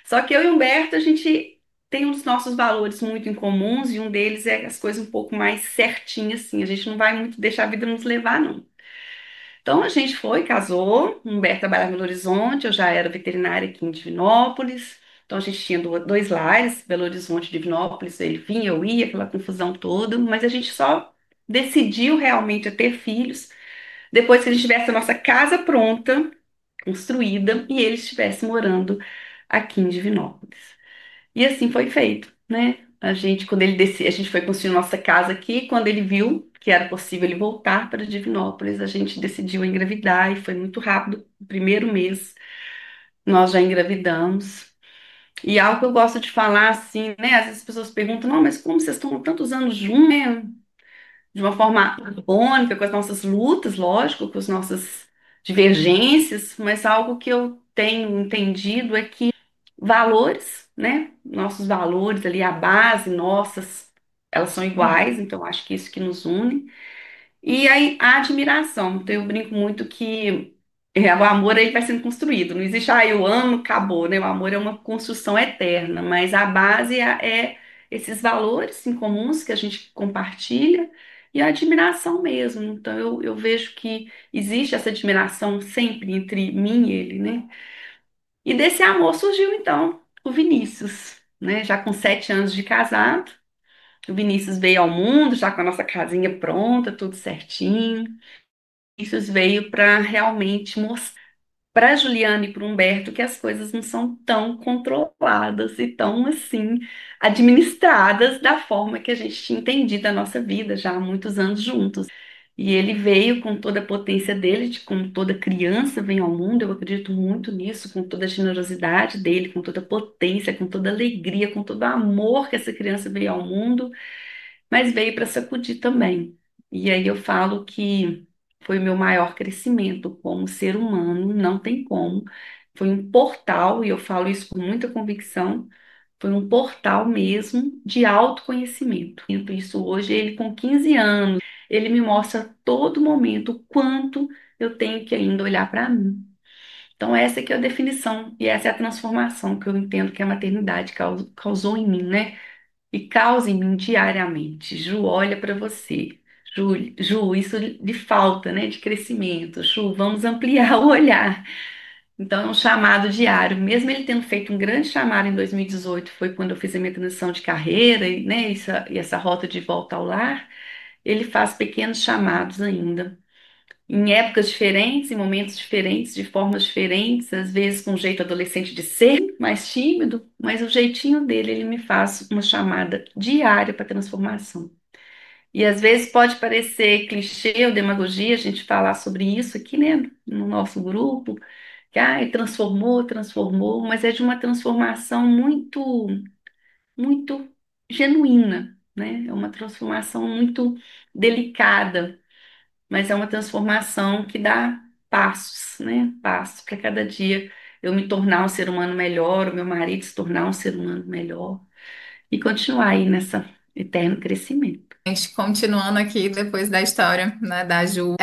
Só que eu e o Humberto, a gente tem os nossos valores muito em comuns e um deles é as coisas um pouco mais certinhas, assim. A gente não vai muito deixar a vida nos levar, não. Então a gente foi, casou, o Humberto trabalhava em Belo Horizonte, eu já era veterinária aqui em Divinópolis. Então a gente tinha dois lares, Belo Horizonte e Divinópolis, ele vinha, eu ia, aquela confusão toda, mas a gente só decidiu realmente a ter filhos depois que a gente tivesse a nossa casa pronta, construída, e ele estivesse morando aqui em Divinópolis. E assim foi feito, né? A gente, quando ele descia, a gente foi construir nossa casa aqui, quando ele viu que era possível ele voltar para Divinópolis, a gente decidiu engravidar e foi muito rápido. No primeiro mês, nós já engravidamos. E algo que eu gosto de falar, assim, né? Às vezes as pessoas perguntam, não, mas como vocês estão há tantos anos juntos, né? De uma forma harmônica, com as nossas lutas, lógico, com as nossas divergências, mas algo que eu tenho entendido é que valores, né? Nossos valores ali, a base nossas, elas são iguais, então acho que isso que nos une. E aí a admiração. Então eu brinco muito que o amor ele vai sendo construído. Não existe, eu amo, acabou, né? O amor é uma construção eterna, mas a base é esses valores em comuns que a gente compartilha e a admiração mesmo. Então eu vejo que existe essa admiração sempre entre mim e ele, né? E desse amor surgiu então o Vinícius, né? Já com 7 anos de casado. O Vinícius veio ao mundo já com a nossa casinha pronta, tudo certinho. Vinícius veio para realmente mostrar para a Juliana e para o Humberto que as coisas não são tão controladas e tão assim administradas da forma que a gente tinha entendido a nossa vida já há muitos anos juntos. E ele veio com toda a potência dele, de como toda criança vem ao mundo, eu acredito muito nisso, com toda a generosidade dele, com toda a potência, com toda a alegria, com todo o amor que essa criança veio ao mundo, mas veio para sacudir também. E aí eu falo que foi o meu maior crescimento como ser humano, não tem como. Foi um portal, e eu falo isso com muita convicção, foi um portal mesmo de autoconhecimento. Isso hoje, ele com 15 anos, ele me mostra a todo momento o quanto eu tenho que ainda olhar para mim. Então, essa que é a definição e essa é a transformação que eu entendo que a maternidade causou em mim, né? E causa em mim diariamente. Ju, olha para você. Ju, isso lhe falta, né, de crescimento. Ju, vamos ampliar o olhar. Então, é um chamado diário. Mesmo ele tendo feito um grande chamado em 2018, foi quando eu fiz a minha transição de carreira e, né, essa rota de volta ao lar, ele faz pequenos chamados ainda. Em épocas diferentes, em momentos diferentes, de formas diferentes, às vezes com um jeito adolescente de ser mais tímido, mas o jeitinho dele, ele me faz uma chamada diária para transformação. E às vezes pode parecer clichê ou demagogia a gente falar sobre isso aqui, né, no nosso grupo, que transformou, transformou, mas é de uma transformação muito, muito genuína, né? É uma transformação muito delicada, mas é uma transformação que dá passos, né? Passos para cada dia eu me tornar um ser humano melhor, o meu marido se tornar um ser humano melhor e continuar aí nessa eterno crescimento. Gente, continuando aqui depois da história, né, da Ju,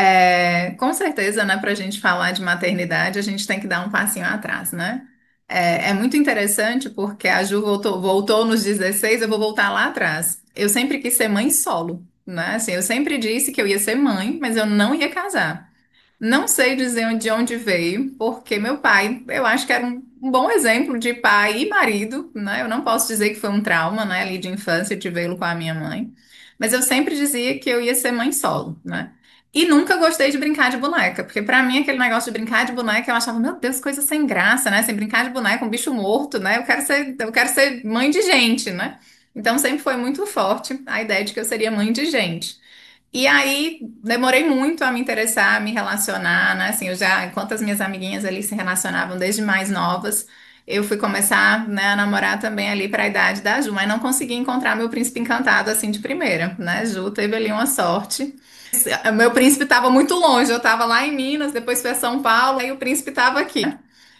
com certeza, né, para a gente falar de maternidade, a gente tem que dar um passinho atrás, né? É muito interessante porque a Ju voltou nos 16, eu vou voltar lá atrás. Eu sempre quis ser mãe solo, né? Assim, eu sempre disse que eu ia ser mãe, mas eu não ia casar. Não sei dizer de onde veio, porque meu pai, eu acho que era um bom exemplo de pai e marido, né? Eu não posso dizer que foi um trauma, né, ali de infância de vê-lo com a minha mãe, mas eu sempre dizia que eu ia ser mãe solo, né? E nunca gostei de brincar de boneca, porque pra mim aquele negócio de brincar de boneca, eu achava, meu Deus, coisa sem graça, né? Sem brincar de boneca, um bicho morto, né? Eu quero ser mãe de gente, né? Então sempre foi muito forte a ideia de que eu seria mãe de gente. E aí, demorei muito a me interessar, a me relacionar, né? Assim, enquanto as minhas amiguinhas ali se relacionavam desde mais novas, eu fui começar, né, a namorar também ali para a idade da Ju, mas não consegui encontrar meu príncipe encantado assim de primeira, né? Ju teve ali uma sorte. Meu príncipe estava muito longe, eu estava lá em Minas, depois fui a São Paulo, aí o príncipe estava aqui.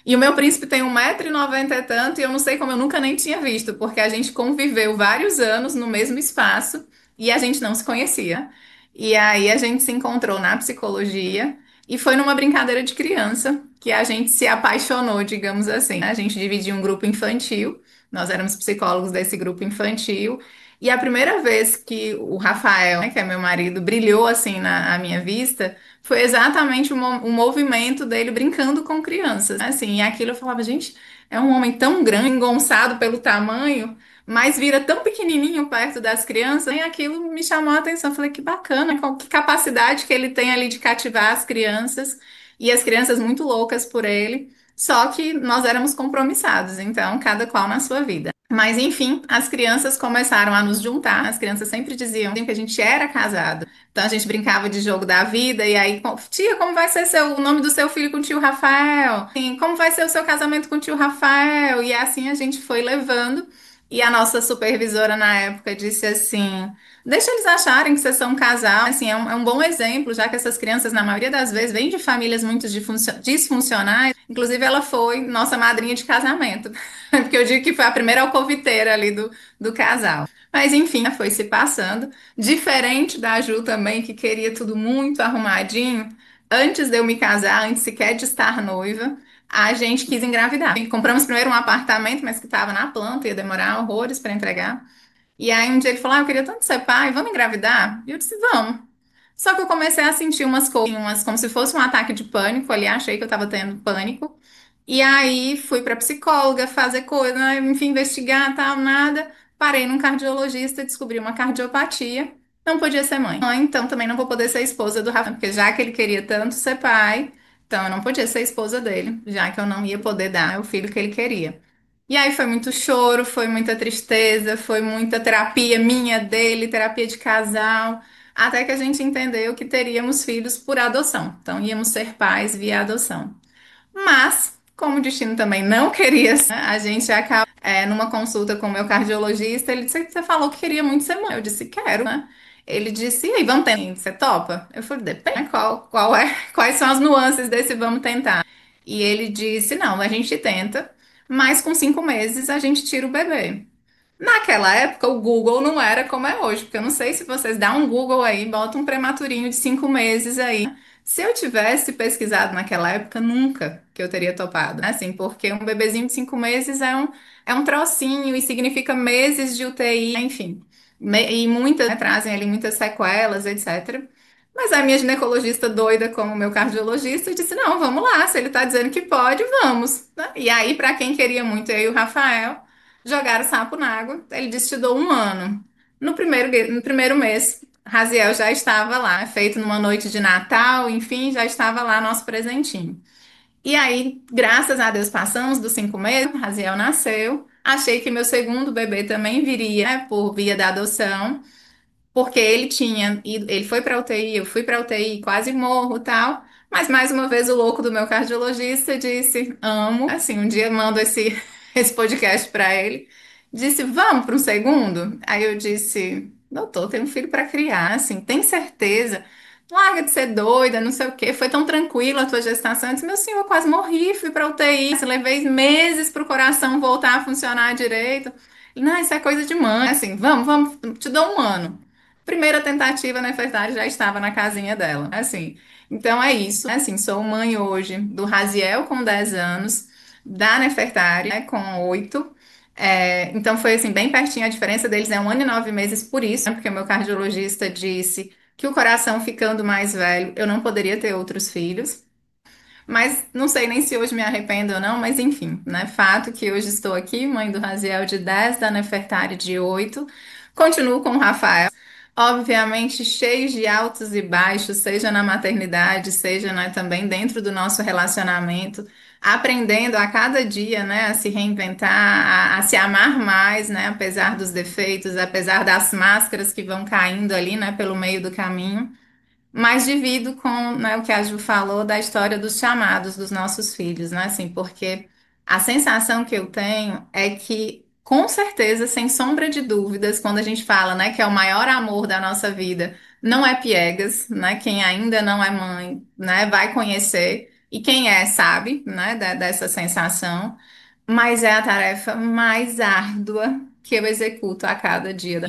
E o meu príncipe tem 1,90 m e tanto, e eu não sei como eu nunca nem tinha visto, porque a gente conviveu vários anos no mesmo espaço e a gente não se conhecia. E aí a gente se encontrou na psicologia e foi numa brincadeira de criança que a gente se apaixonou, digamos assim. A gente dividiu um grupo infantil, nós éramos psicólogos desse grupo infantil, e a primeira vez que o Rafael, né, que é meu marido, brilhou assim à minha vista, foi exatamente o movimento dele brincando com crianças, né? Assim, e aquilo eu falava, gente, é um homem tão grande, engonçado pelo tamanho, mas vira tão pequenininho perto das crianças, e aquilo me chamou a atenção. Eu falei, que bacana, que capacidade que ele tem ali de cativar as crianças, e as crianças muito loucas por ele. Só que nós éramos compromissados, então cada qual na sua vida. Mas enfim, as crianças começaram a nos juntar. As crianças sempre diziam que a gente era casado. Então a gente brincava de jogo da vida e aí, tia, como vai ser o nome do seu filho com o tio Rafael? Sim, como vai ser o seu casamento com o tio Rafael? E assim a gente foi levando. E a nossa supervisora na época disse assim: deixa eles acharem que vocês são um casal. Assim, é um bom exemplo, já que essas crianças, na maioria das vezes, vêm de famílias muito disfuncionais. Inclusive, ela foi nossa madrinha de casamento. Porque eu digo que foi a primeira alcoviteira ali do casal. Mas enfim, foi se passando. Diferente da Ju também, que queria tudo muito arrumadinho. Antes de eu me casar, antes sequer de estar noiva, a gente quis engravidar. Compramos primeiro um apartamento, mas que estava na planta, ia demorar horrores para entregar. E aí um dia ele falou: eu queria tanto ser pai, vamos engravidar? E eu disse: vamos. Só que eu comecei a sentir umas coisas, como se fosse um ataque de pânico ali, achei que eu tava tendo pânico. E aí fui pra psicóloga fazer coisa, né, enfim, investigar, tal, nada. Parei num cardiologista, descobri uma cardiopatia. Não podia ser mãe. Então também não vou poder ser esposa do Rafa, porque já que ele queria tanto ser pai, então eu não podia ser esposa dele, já que eu não ia poder dar o filho que ele queria. E aí foi muito choro, foi muita tristeza, foi muita terapia minha, dele, terapia de casal, até que a gente entendeu que teríamos filhos por adoção. Então íamos ser pais via adoção. Mas, como o destino também não queria, a gente acaba numa consulta com o meu cardiologista, ele disse que você falou que queria muito ser mãe. Eu disse, quero, né? Ele disse, e aí, vamos tentar? Você topa? Eu falei, depende, né? Quais são as nuances desse vamos tentar? E ele disse, não, a gente tenta, mas com 5 meses a gente tira o bebê. Naquela época, o Google não era como é hoje, porque eu não sei se vocês dão um Google aí, botam um prematurinho de 5 meses aí. Se eu tivesse pesquisado naquela época, nunca que eu teria topado, né? Assim, porque um bebezinho de 5 meses é um trocinho e significa meses de UTI, enfim. E muitas, né, trazem ali muitas sequelas, etc. Mas a minha ginecologista doida, como o meu cardiologista, disse: não, vamos lá, se ele tá dizendo que pode, vamos, né? E aí, para quem queria muito, eu e o Rafael jogaram o sapo na água. Ele disse: te dou um ano. No primeiro mês, Raziel já estava lá, feito numa noite de Natal, enfim, já estava lá nosso presentinho. E aí, graças a Deus, passamos dos 5 meses, Raziel nasceu. Achei que meu segundo bebê também viria, né, por via da adoção. Porque ele tinha ido, ele foi para UTI, eu fui para UTI, quase morro, e tal. Mas mais uma vez o louco do meu cardiologista disse: "Amo". Assim, um dia mando esse esse podcast para ele. Disse: "Vamos para um segundo?". Aí eu disse: "Doutor, tem um filho para criar, assim, tem certeza? Larga de ser doida, não sei o quê. Foi tão tranquila a tua gestação". Eu disse: "Meu senhor, eu quase morri, fui para UTI, levei meses para o coração voltar a funcionar direito". Ele, não, isso é coisa de mãe. Assim, vamos, te dou um ano. Primeira tentativa, na verdade, já estava na casinha dela. Assim, então é isso. Assim, sou mãe hoje do Raziel com 10 anos, da Nefertari, né, com 8. Então foi assim, bem pertinho. A diferença deles é 1 ano e 9 meses por isso, né, porque o meu cardiologista disse que o coração ficando mais velho, eu não poderia ter outros filhos. Mas não sei nem se hoje me arrependo ou não, mas enfim, né? Fato que hoje estou aqui, mãe do Raziel de 10, da Nefertari de 8. Continuo com o Rafael. Obviamente, cheios de altos e baixos, seja na maternidade, seja, né, também dentro do nosso relacionamento, aprendendo a cada dia, né, a se reinventar, a se amar mais, né, apesar dos defeitos, apesar das máscaras que vão caindo ali, né, pelo meio do caminho. Mas divido com, né, o que a Ju falou da história dos chamados dos nossos filhos, né? Assim, porque a sensação que eu tenho é que, com certeza, sem sombra de dúvidas, quando a gente fala, né, que é o maior amor da nossa vida, não é piegas, né? Quem ainda não é mãe, né, vai conhecer. E quem é, sabe, né, dessa sensação. Mas é a tarefa mais árdua que eu executo a cada dia.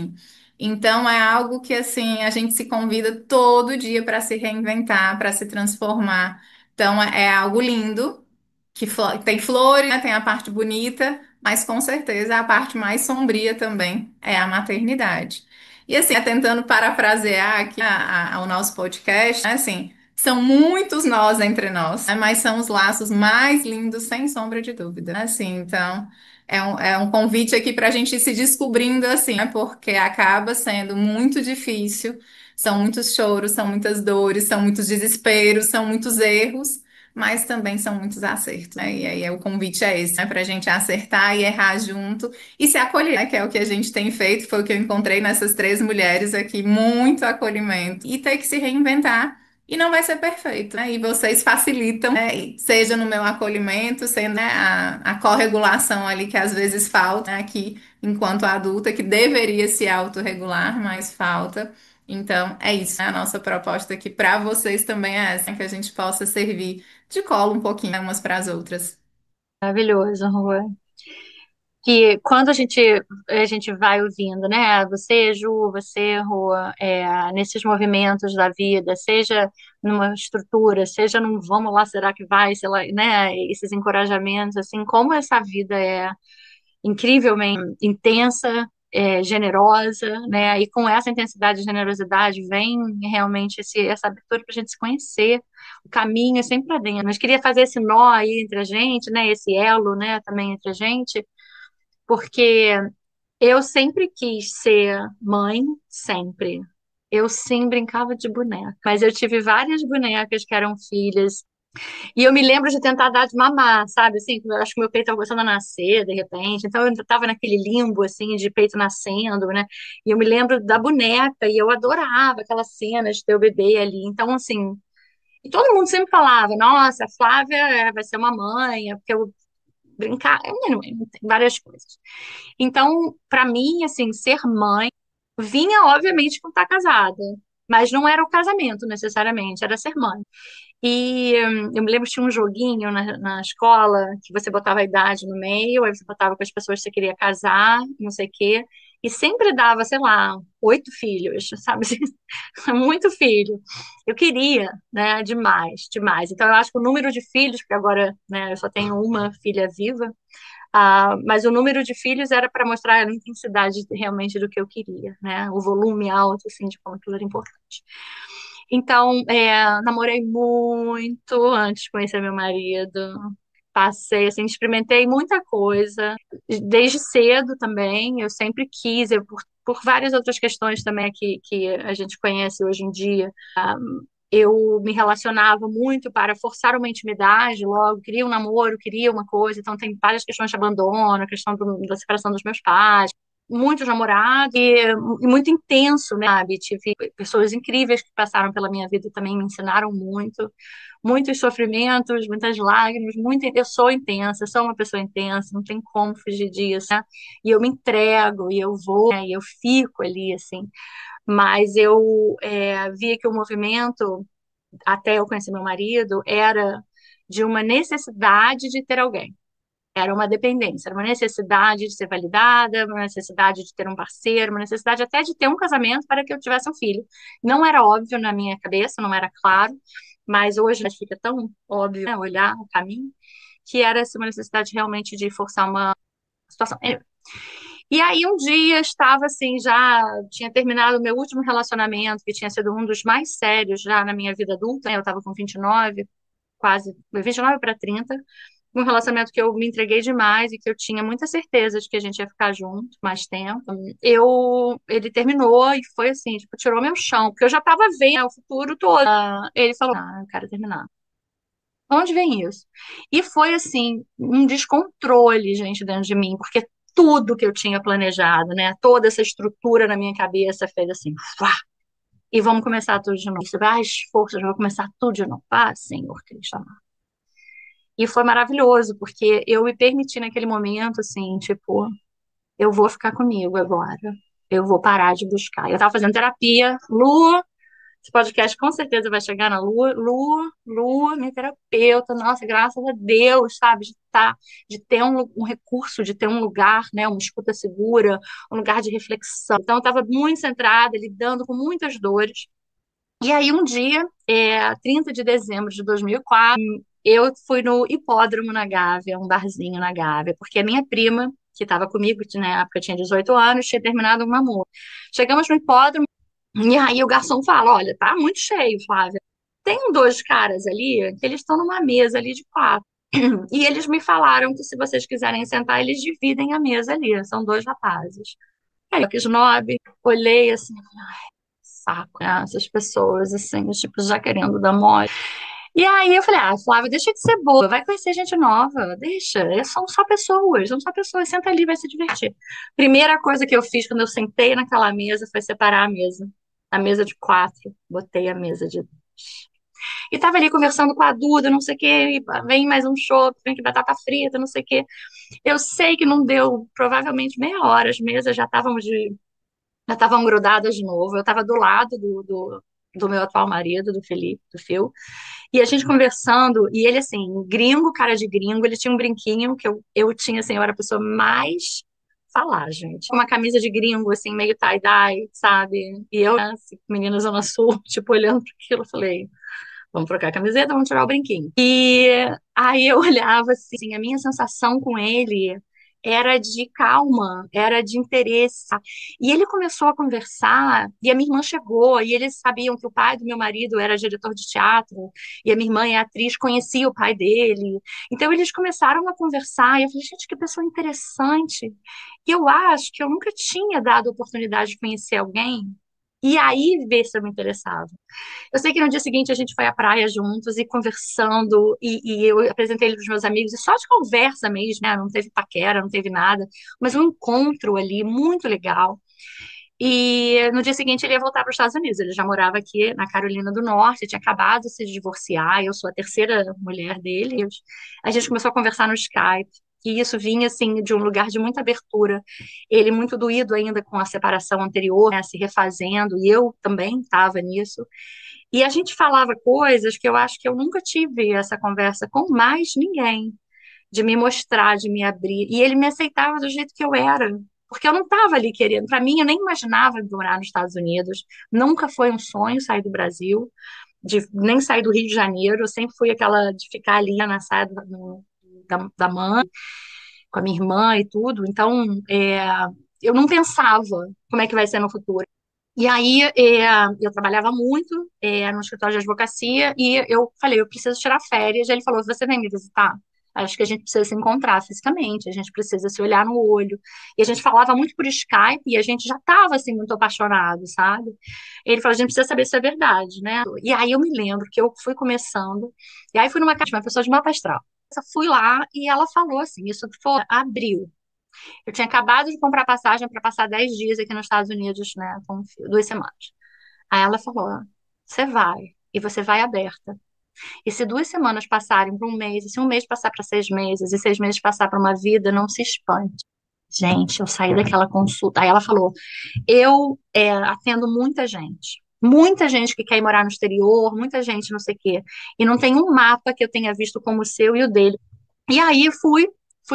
Então é algo que assim a gente se convida todo dia para se reinventar, para se transformar. Então é algo lindo que tem flores, né, tem a parte bonita, mas com certeza a parte mais sombria também é a maternidade. E assim, tentando parafrasear aqui o nosso podcast, né, assim, são muitos nós entre nós, né, mas são os laços mais lindos, sem sombra de dúvida, né? Assim, então é um convite aqui para a gente ir se descobrindo assim, né? Porque acaba sendo muito difícil, são muitos choros, são muitas dores, são muitos desesperos, são muitos erros. mas também são muitos acertos, né? E aí o convite é esse, né? Para a gente acertar e errar junto e se acolher, né? Que é o que a gente tem feito, foi o que eu encontrei nessas três mulheres aqui, muito acolhimento e ter que se reinventar. E não vai ser perfeito, né? E vocês facilitam, né? E seja no meu acolhimento, sendo, né, a corregulação ali que às vezes falta, né, aqui enquanto adulta, que deveria se autorregular, mas falta. Então, é isso, né? A nossa proposta aqui para vocês também é essa, né? Que a gente possa servir de colo um pouquinho, né, umas para as outras. Maravilhoso, Rua. Que quando a gente vai ouvindo, né? Você, Ju, você, Rua, nesses movimentos da vida, seja numa estrutura, seja num vamos lá, será que vai, sei lá, né? Esses encorajamentos, assim, como essa vida é incrivelmente intensa, generosa, né? E com essa intensidade e generosidade vem realmente essa abertura para a gente se conhecer. O caminho é sempre para dentro. Mas queria fazer esse nó aí entre a gente, né? Esse elo, né? Também entre a gente, porque eu sempre quis ser mãe, sempre. Eu sim brincava de boneca, mas eu tive várias bonecas que eram filhas. E eu me lembro de tentar dar de mamar, sabe? Assim, eu acho que meu peito estava começando a nascer, de repente. Então eu estava naquele limbo, assim, de peito nascendo, né? E eu me lembro da boneca e eu adorava aquela cena de ter o bebê ali. Então, assim, e todo mundo sempre falava: nossa, a Flávia vai ser uma mãe, porque eu brincar, tem várias coisas. Então, para mim, assim, ser mãe vinha, obviamente, com estar casada. Mas não era o casamento necessariamente, era ser mãe. E eu me lembro que tinha um joguinho na escola que você botava a idade no meio, aí você botava com as pessoas que você queria casar, não sei o quê, e sempre dava, sei lá, 8 filhos, sabe? Muito filho. Eu queria, né? Demais, demais. Então eu acho que o número de filhos, porque agora, né, eu só tenho uma filha viva, mas o número de filhos era para mostrar a intensidade realmente do que eu queria, né? O volume alto, assim, de como aquilo era importante. Então, namorei muito antes de conhecer meu marido. Passei, assim, experimentei muita coisa, desde cedo também. Eu sempre quis, por várias outras questões também que a gente conhece hoje em dia. Eu me relacionava muito para forçar uma intimidade, logo, queria um namoro, queria uma coisa. Então, tem várias questões de abandono, a questão da separação dos meus pais, muitos namorados e muito intenso, né, sabe? Tive pessoas incríveis que passaram pela minha vida e também me ensinaram muito, muitos sofrimentos, muitas lágrimas, eu sou intensa, eu sou uma pessoa intensa, não tem como fugir disso, né? E eu me entrego, e eu vou, né? E eu fico ali, assim. Mas eu via que o movimento, até eu conhecer meu marido, era de uma necessidade de ter alguém. Era uma dependência, era uma necessidade de ser validada, uma necessidade de ter um parceiro, uma necessidade até de ter um casamento para que eu tivesse um filho. Não era óbvio na minha cabeça, não era claro, mas hoje fica tão óbvio, né, olhar o caminho, que era assim, uma necessidade realmente de forçar uma situação. E aí um dia estava assim, já tinha terminado o meu último relacionamento, que tinha sido um dos mais sérios já na minha vida adulta, né? Eu estava com 29, quase 29 para 30, um relacionamento que eu me entreguei demais e que eu tinha muita certeza de que a gente ia ficar junto mais tempo. Ele terminou e foi assim, tipo, tirou meu chão, porque eu já estava vendo, né, o futuro todo. Ele falou: eu quero terminar. Onde vem isso? E foi assim, um descontrole, gente, dentro de mim, porque tudo que eu tinha planejado, né, toda essa estrutura na minha cabeça fez assim, "Fá", e vamos começar tudo de novo. Isso vai às forças, vou começar tudo de novo. Senhor Cristo amado. E foi maravilhoso, porque eu me permiti naquele momento, assim, tipo, eu vou ficar comigo agora. Eu vou parar de buscar. Eu tava fazendo terapia, Lu, esse podcast com certeza vai chegar na Lu, minha terapeuta, nossa, graças a Deus, sabe, de ter um recurso, de ter um lugar, né, uma escuta segura, um lugar de reflexão. Então, eu estava muito centrada, lidando com muitas dores. E aí, um dia, 30 de dezembro de 2004, eu fui no Hipódromo na Gávea, um barzinho na Gávea, porque a minha prima, que estava comigo, que na época tinha 18 anos, tinha terminado um namoro. Chegamos no hipódromo, e aí o garçom fala: olha, tá muito cheio, Flávia. Tem dois caras ali, que eles estão numa mesa ali de quatro. E eles me falaram que se vocês quiserem sentar, eles dividem a mesa ali, são dois rapazes. Aí eu quis snob, olhei assim, saco, né? Essas pessoas, assim, tipo, já querendo dar mole. E aí eu falei, Flávia, deixa de ser boba, vai conhecer gente nova, deixa, são só pessoas, senta ali, vai se divertir. Primeira coisa que eu fiz quando eu sentei naquela mesa foi separar a mesa de quatro, botei a mesa de dois. E tava ali conversando com a Duda, não sei o quê, e vem mais um chopp, vem que batata frita, não sei o quê. Eu sei que não deu, provavelmente meia hora, as mesas já estavam grudadas de novo. Eu estava do lado do meu atual marido, do Felipe, do Phil, e a gente conversando, e ele, assim, gringo, cara de gringo, ele tinha um brinquinho que eu tinha, assim, eu era a pessoa mais falar, gente. Uma camisa de gringo, assim, meio tie-dye, sabe? E eu, assim, menina Zona Sul, tipo, olhando para aquilo, eu falei, vamos trocar a camiseta, vamos tirar o brinquinho. E aí eu olhava assim, a minha sensação com ele era de calma, era de interesse. E ele começou a conversar, e a minha irmã chegou, e eles sabiam que o pai do meu marido era diretor de teatro, e a minha irmã é atriz, conhecia o pai dele. Então eles começaram a conversar, e eu falei, gente, que pessoa interessante. E eu acho que eu nunca tinha dado oportunidade de conhecer alguém, e aí ver se eu me interessava. Eu sei que no dia seguinte a gente foi à praia juntos e conversando, e eu apresentei ele para os meus amigos, e só de conversa mesmo, né? Não teve paquera, não teve nada, mas um encontro ali muito legal. E no dia seguinte ele ia voltar para os Estados Unidos. Ele já morava aqui na Carolina do Norte, tinha acabado de se divorciar, eu sou a terceira mulher dele. A gente começou a conversar no Skype. E isso vinha, assim, de um lugar de muita abertura. Ele muito doído ainda com a separação anterior, né, se refazendo, e eu também estava nisso. E a gente falava coisas que eu acho que eu nunca tive essa conversa com mais ninguém, de me mostrar, de me abrir. E ele me aceitava do jeito que eu era, porque eu não estava ali querendo. Para mim, eu nem imaginava morar nos Estados Unidos. Nunca foi um sonho sair do Brasil, nem sair do Rio de Janeiro. Eu sempre fui aquela de ficar ali na saia da mãe, com a minha irmã e tudo. Então, eu não pensava como é que vai ser no futuro. E aí, eu trabalhava muito, no escritório de advocacia, e eu falei, eu preciso tirar férias. Ele falou, você vem me visitar? Acho que a gente precisa se encontrar fisicamente, a gente precisa se olhar no olho. E a gente falava muito por Skype, e a gente já estava, assim, muito apaixonado, sabe? Ele falou, a gente precisa saber se é verdade, né? E aí eu me lembro que eu fui começando, e aí fui numa casa de uma pessoa de mapa astral. Eu fui lá, e ela falou assim, isso foi abril. Eu tinha acabado de comprar passagem para passar 10 dias aqui nos Estados Unidos, né, com 2 semanas. Aí ela falou: você vai, e você vai aberta. E se 2 semanas passarem para um mês, e se um mês passar para 6 meses, e 6 meses passar para uma vida, não se espante. Gente, eu saí daquela consulta. Aí ela falou: eu atendo muita gente que quer ir morar no exterior, muita gente não sei o quê, e não tem um mapa que eu tenha visto como o seu e o dele. E aí fui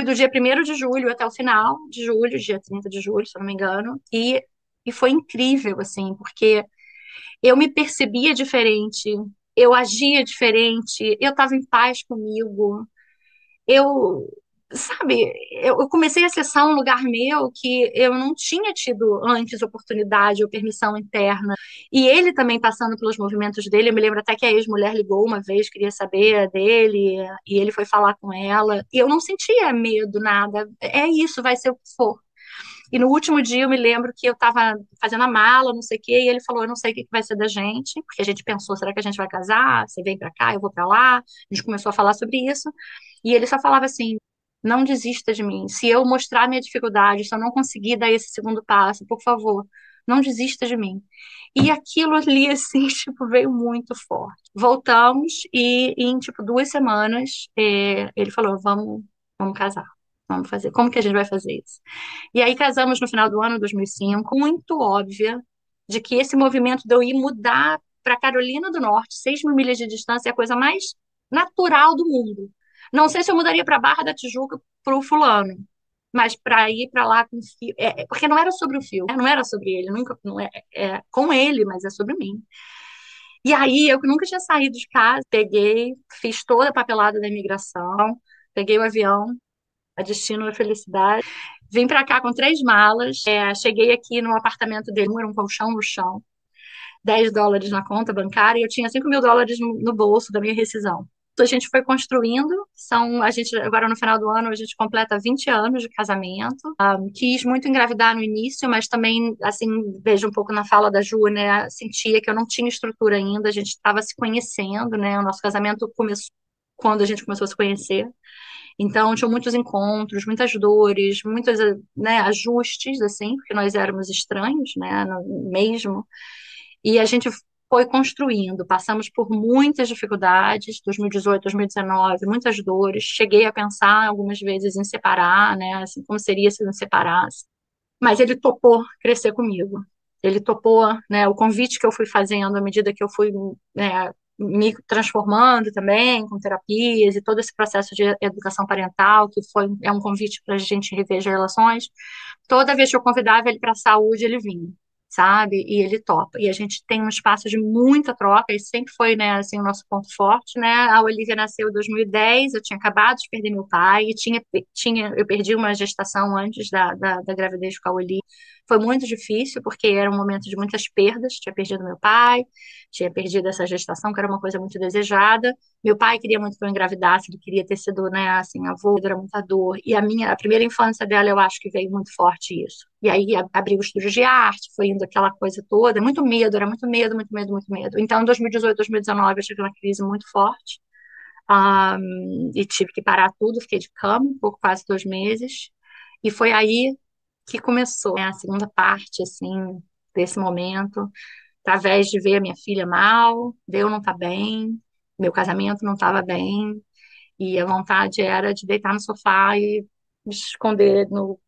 do dia 1º de julho até o final de julho, dia 30 de julho, se eu não me engano, e foi incrível, assim, porque eu me percebia diferente, eu agia diferente, eu estava em paz comigo, eu, sabe, eu comecei a acessar um lugar meu que eu não tinha tido antes oportunidade ou permissão interna. E ele também passando pelos movimentos dele, eu me lembro até que a ex-mulher ligou uma vez, queria saber dele, e ele foi falar com ela, e eu não sentia medo, nada. É isso, vai ser o que for. E no último dia eu me lembro que eu estava fazendo a mala, não sei o quê, e ele falou: eu não sei o que vai ser da gente, porque a gente pensou: será que a gente vai casar? Você vem para cá, eu vou para lá. A gente começou a falar sobre isso, e ele só falava assim: não desista de mim. Se eu mostrar minha dificuldade, se eu não conseguir dar esse segundo passo, por favor, não desista de mim. E aquilo ali, assim, tipo, veio muito forte. Voltamos e em, tipo, 2 semanas, ele falou: vamos casar. Vamos fazer. Como que a gente vai fazer isso? E aí casamos no final do ano 2005, muito óbvia de que esse movimento de eu ir mudar para Carolina do Norte, 6.000 milhas de distância, é a coisa mais natural do mundo. Não sei se eu mudaria para Barra da Tijuca para o fulano, mas para ir para lá com o Fio, porque não era sobre o Fio, né? Não era sobre ele, nunca, não é com ele, mas é sobre mim. E aí eu que nunca tinha saído de casa, peguei, fiz toda a papelada da imigração, peguei o avião, a destino da felicidade. Vim para cá com 3 malas. Cheguei aqui no apartamento dele, era um colchão no chão, US$ 10 na conta bancária, e eu tinha US$ 5.000 no bolso da minha rescisão. A gente foi construindo, a gente, agora no final do ano, a gente completa 20 anos de casamento. Quis muito engravidar no início, mas também, assim, vejo um pouco na fala da Ju, né, sentia que eu não tinha estrutura ainda, a gente estava se conhecendo, né, o nosso casamento começou quando a gente começou a se conhecer. Então, tinham muitos encontros, muitas dores, muitos, né, ajustes, assim, porque nós éramos estranhos, né, mesmo. E a gente foi construindo, passamos por muitas dificuldades, 2018, 2019, muitas dores. Cheguei a pensar algumas vezes em separar, né, assim, como seria se não separasse. Mas ele topou crescer comigo. Ele topou, né, o convite que eu fui fazendo à medida que eu fui, né, me transformando também com terapias e todo esse processo de educação parental, que é um convite para a gente rever as relações. Toda vez que eu convidava ele para a saúde, ele vinha, sabe? E ele topa. E a gente tem um espaço de muita troca, e sempre foi, né, assim, o nosso ponto forte, né? A Olivia nasceu em 2010, eu tinha acabado de perder meu pai, e eu perdi uma gestação antes da gravidez com a Olivia. Foi muito difícil, porque era um momento de muitas perdas, tinha perdido meu pai, tinha perdido essa gestação, que era uma coisa muito desejada. Meu pai queria muito que eu engravidasse, ele queria ter sido, né, assim, avô, era muita dor. E a primeira infância dela, eu acho que veio muito forte isso. E aí abriu o estúdio de arte, foi indo aquela coisa toda, muito medo, era muito medo, muito medo, muito medo. Então, em 2018, 2019, eu tive uma crise muito forte, e tive que parar tudo, fiquei de cama por quase 2 meses. E foi aí que começou, né, a segunda parte, assim, desse momento, através de ver a minha filha mal, de eu não estar bem, meu casamento não estava bem, e a vontade era de deitar no sofá e me esconder no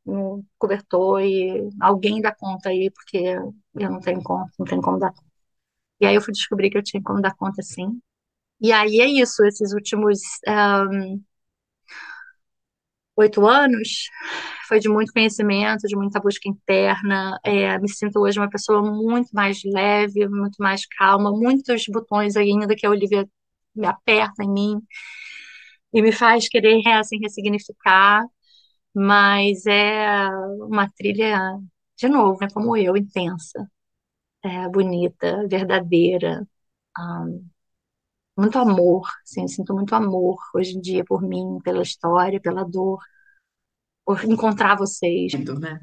cobertor e alguém dá conta aí, porque eu não tenho conta, não tenho como dar conta. E aí eu fui descobrir que eu tinha como dar conta sim. E aí é isso, esses últimos 8 anos foi de muito conhecimento, de muita busca interna. Me sinto hoje uma pessoa muito mais leve, muito mais calma, muitos botões ainda que a Olivia me aperta em mim e me faz querer assim, ressignificar, mas é uma trilha, de novo, né, como eu, intensa, bonita, verdadeira, ah, muito amor, assim, sinto muito amor hoje em dia por mim, pela história, pela dor, por encontrar vocês. Né?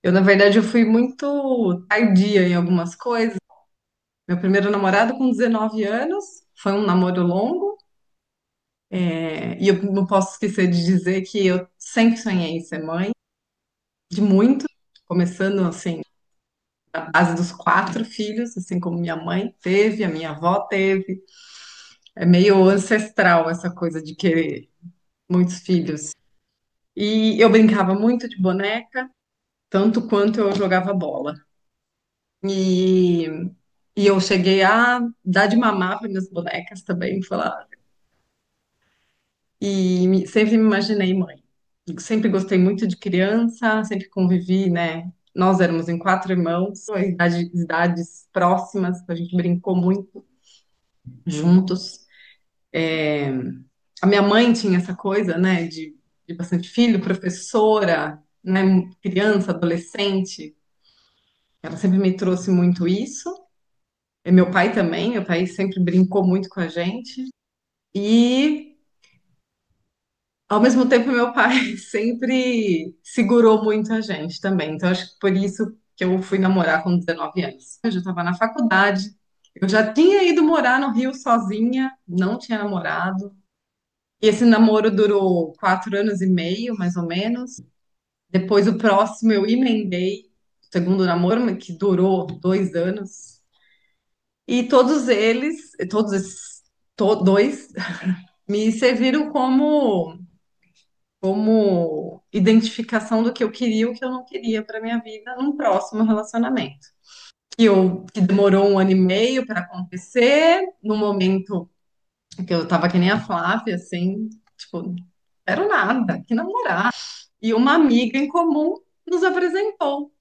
Eu, na verdade, eu fui muito tardia em algumas coisas. Meu primeiro namorado com 19 anos, foi um namoro longo, e eu não posso esquecer de dizer que eu sempre sonhei em ser mãe, de muito, começando assim, na base dos 4 filhos, assim como minha mãe teve, a minha avó teve. É meio ancestral essa coisa de querer muitos filhos. E eu brincava muito de boneca, tanto quanto eu jogava bola. E, e eu cheguei a dar de mamar para minhas bonecas também, falar. Sempre me imaginei mãe. Sempre gostei muito de criança, sempre convivi, né? Nós éramos em 4 irmãos, idades próximas, a gente brincou muito juntos. A minha mãe tinha essa coisa, né, de bastante filho, professora, né, criança, adolescente. Ela sempre me trouxe muito isso. E meu pai também, meu pai sempre brincou muito com a gente. E, ao mesmo tempo, meu pai sempre segurou muito a gente também. Então, acho que por isso que eu fui namorar com 19 anos. Eu já estava na faculdade, eu já tinha ido morar no Rio sozinha, não tinha namorado. E esse namoro durou 4 anos e meio, mais ou menos. Depois, o próximo, eu emendei, o segundo namoro, que durou 2 anos. E todos esses dois, me serviram como identificação do que eu queria e o que eu não queria para minha vida num próximo relacionamento. Que demorou 1 ano e meio para acontecer, no momento que eu tava que nem a Flávia, assim, tipo, não quero nada, que namorar. E uma amiga em comum nos apresentou.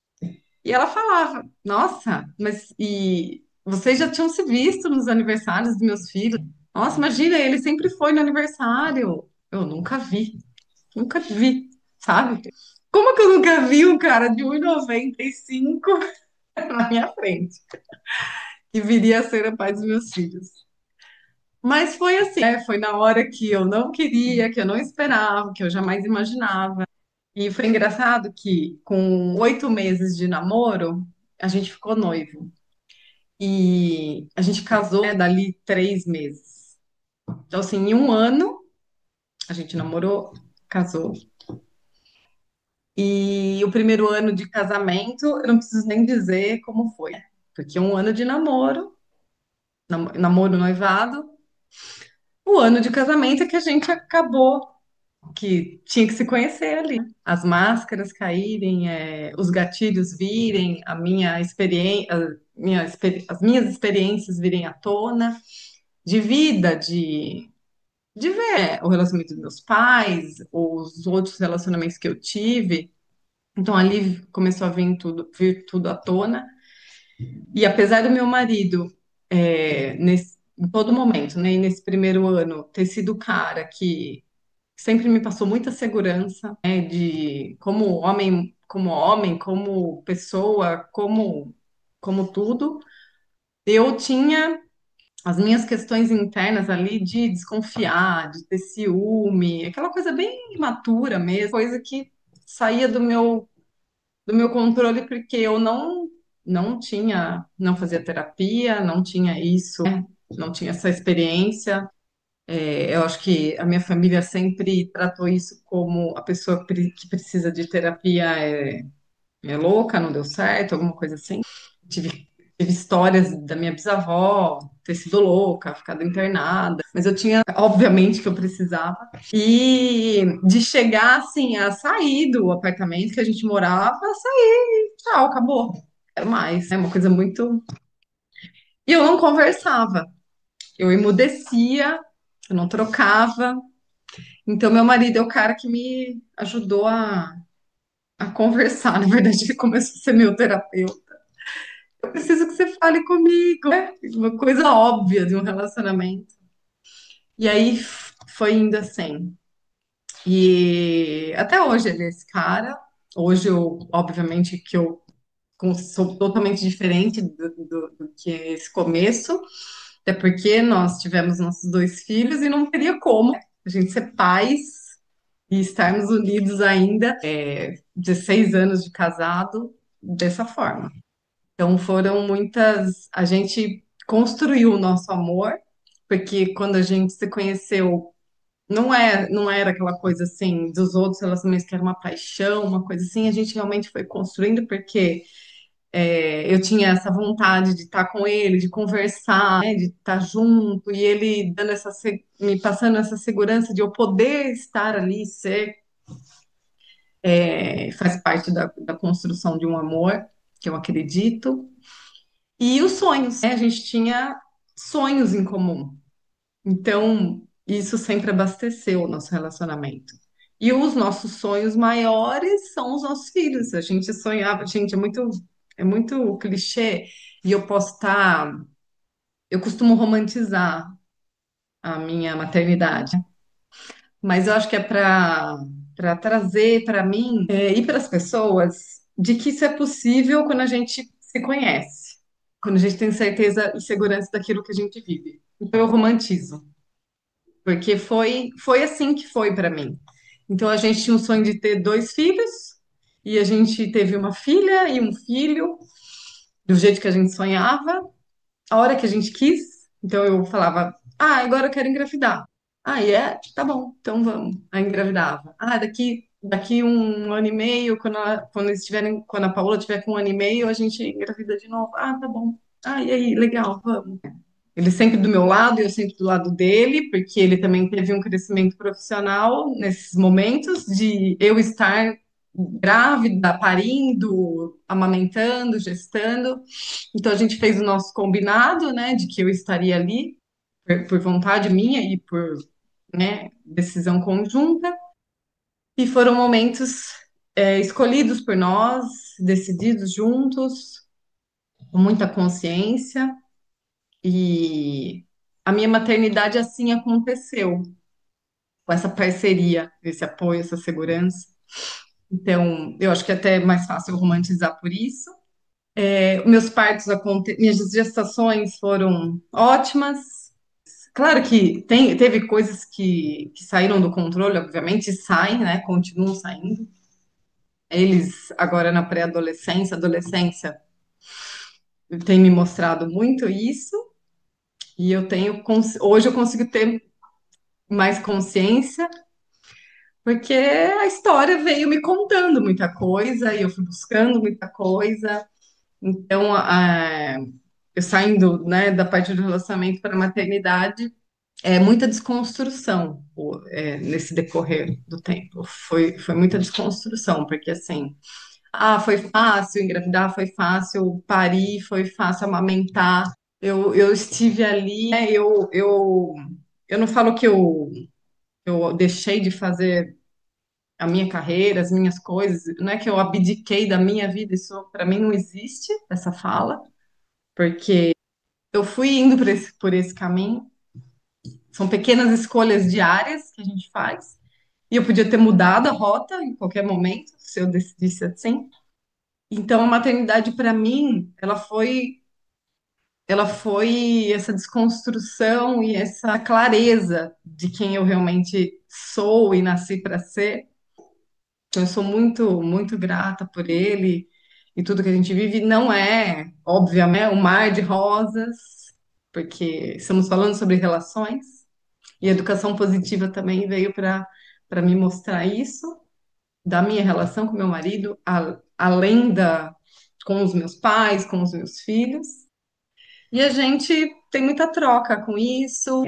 E ela falava: Nossa, mas e vocês já tinham se visto nos aniversários dos meus filhos? Nossa, imagina, ele sempre foi no aniversário. Eu nunca vi, sabe? Como que eu nunca vi um cara de 1,95 na minha frente, que viria a ser o pai dos meus filhos? Mas foi assim, né? Foi na hora que eu não queria, que eu não esperava, que eu jamais imaginava. E foi engraçado que, com 8 meses de namoro, a gente ficou noivo. E a gente casou, né, dali 3 meses. Então, assim, em um ano, a gente namorou, casou. E o primeiro ano de casamento, eu não preciso nem dizer como foi, né? Porque um ano de namoro, namoro noivado, o ano de casamento é que a gente acabou, que tinha que se conhecer ali. As máscaras caírem, os gatilhos virem, a minha experiência, as minhas experiências virem à tona, de vida, de ver o relacionamento dos meus pais, os outros relacionamentos que eu tive. Então ali começou a vir tudo à tona. E apesar do meu marido, em todo momento, né, e nesse primeiro ano, ter sido o cara que sempre me passou muita segurança, né, de como homem, como pessoa, como tudo, eu tinha as minhas questões internas ali de desconfiar, de ter ciúme, aquela coisa bem imatura mesmo, coisa que saía do meu controle porque eu não fazia terapia, não tinha isso, né? Não tinha essa experiência. Eu acho que a minha família sempre tratou isso como a pessoa que precisa de terapia é louca, não deu certo, alguma coisa assim. Tive histórias da minha bisavó ter sido louca, ficado internada, mas eu tinha, obviamente, que eu precisava. E de chegar assim, a sair do apartamento que a gente morava, sair, tchau, acabou. Não quero mais. É uma coisa muito. E eu não conversava, eu emudecia, eu não trocava. Então, meu marido é o cara que me ajudou a conversar. Na verdade, ele começou a ser meu terapeuta. Eu preciso que você fale comigo. É uma coisa óbvia de um relacionamento. E aí foi indo assim. E até hoje ele é esse cara. Hoje obviamente, que eu sou totalmente diferente do que esse começo. Até porque nós tivemos nossos 2 filhos e não teria como a gente ser pais e estarmos unidos ainda, 16 anos de casado, dessa forma. Então foram muitas. A gente construiu o nosso amor, porque quando a gente se conheceu, não era aquela coisa assim dos outros relacionamentos que era uma paixão, uma coisa assim. A gente realmente foi construindo porque eu tinha essa vontade de estar com ele, de conversar, né, de estar junto, e ele me passando essa segurança de eu poder estar ali, faz parte da construção de um amor, que eu acredito. E os sonhos, né? A gente tinha sonhos em comum. Então, isso sempre abasteceu o nosso relacionamento. E os nossos sonhos maiores são os nossos filhos. A gente sonhava, gente, é muito clichê, e eu posso estar. Eu costumo romantizar a minha maternidade, mas eu acho que é para trazer para mim, e para as pessoas de que isso é possível quando a gente se conhece, quando a gente tem certeza e segurança daquilo que a gente vive. Então eu romantizo, porque foi assim que foi para mim. Então a gente tinha um sonho de ter 2 filhos e a gente teve uma filha e um filho do jeito que a gente sonhava, a hora que a gente quis. Então eu falava, agora eu quero engravidar. Tá bom, então vamos. Aí engravidava. Daqui um ano e meio, quando a Paola tiver com um ano e meio, a gente engravida de novo. Tá bom. E aí, legal, vamos. Ele sempre do meu lado e eu sempre do lado dele, porque ele também teve um crescimento profissional nesses momentos de eu estar grávida, parindo, amamentando, gestando. Então a gente fez o nosso combinado, né, de que eu estaria ali por vontade minha e por, né, decisão conjunta. E foram momentos escolhidos por nós, decididos juntos, com muita consciência. E a minha maternidade assim aconteceu, com essa parceria, esse apoio, essa segurança. Então, eu acho que é até mais fácil romantizar por isso. Meus partos, minhas gestações foram ótimas. Claro que teve coisas que saíram do controle, obviamente, e saem, né? Continuam saindo. Eles, agora na pré-adolescência, adolescência, têm me mostrado muito isso, e hoje eu consigo ter mais consciência, porque a história veio me contando muita coisa, e eu fui buscando muita coisa. Então, eu saindo, né, da parte do relacionamento para a maternidade, é muita desconstrução nesse decorrer do tempo. Foi muita desconstrução, porque assim, foi fácil engravidar, foi fácil parir, foi fácil amamentar. Eu estive ali, né, eu não falo que eu deixei de fazer a minha carreira, as minhas coisas, não é que eu abdiquei da minha vida, isso para mim não existe, essa fala, porque eu fui indo por esse caminho. São pequenas escolhas diárias que a gente faz. E eu podia ter mudado a rota em qualquer momento, se eu decidisse assim. Então, a maternidade, para mim, ela foi essa desconstrução e essa clareza de quem eu realmente sou e nasci para ser. Então, eu sou muito, muito grata por ele e tudo que a gente vive. Não é, obviamente, um mar de rosas, porque estamos falando sobre relações. E a educação positiva também veio para me mostrar isso, da minha relação com meu marido, além com os meus pais, com os meus filhos. E a gente tem muita troca com isso.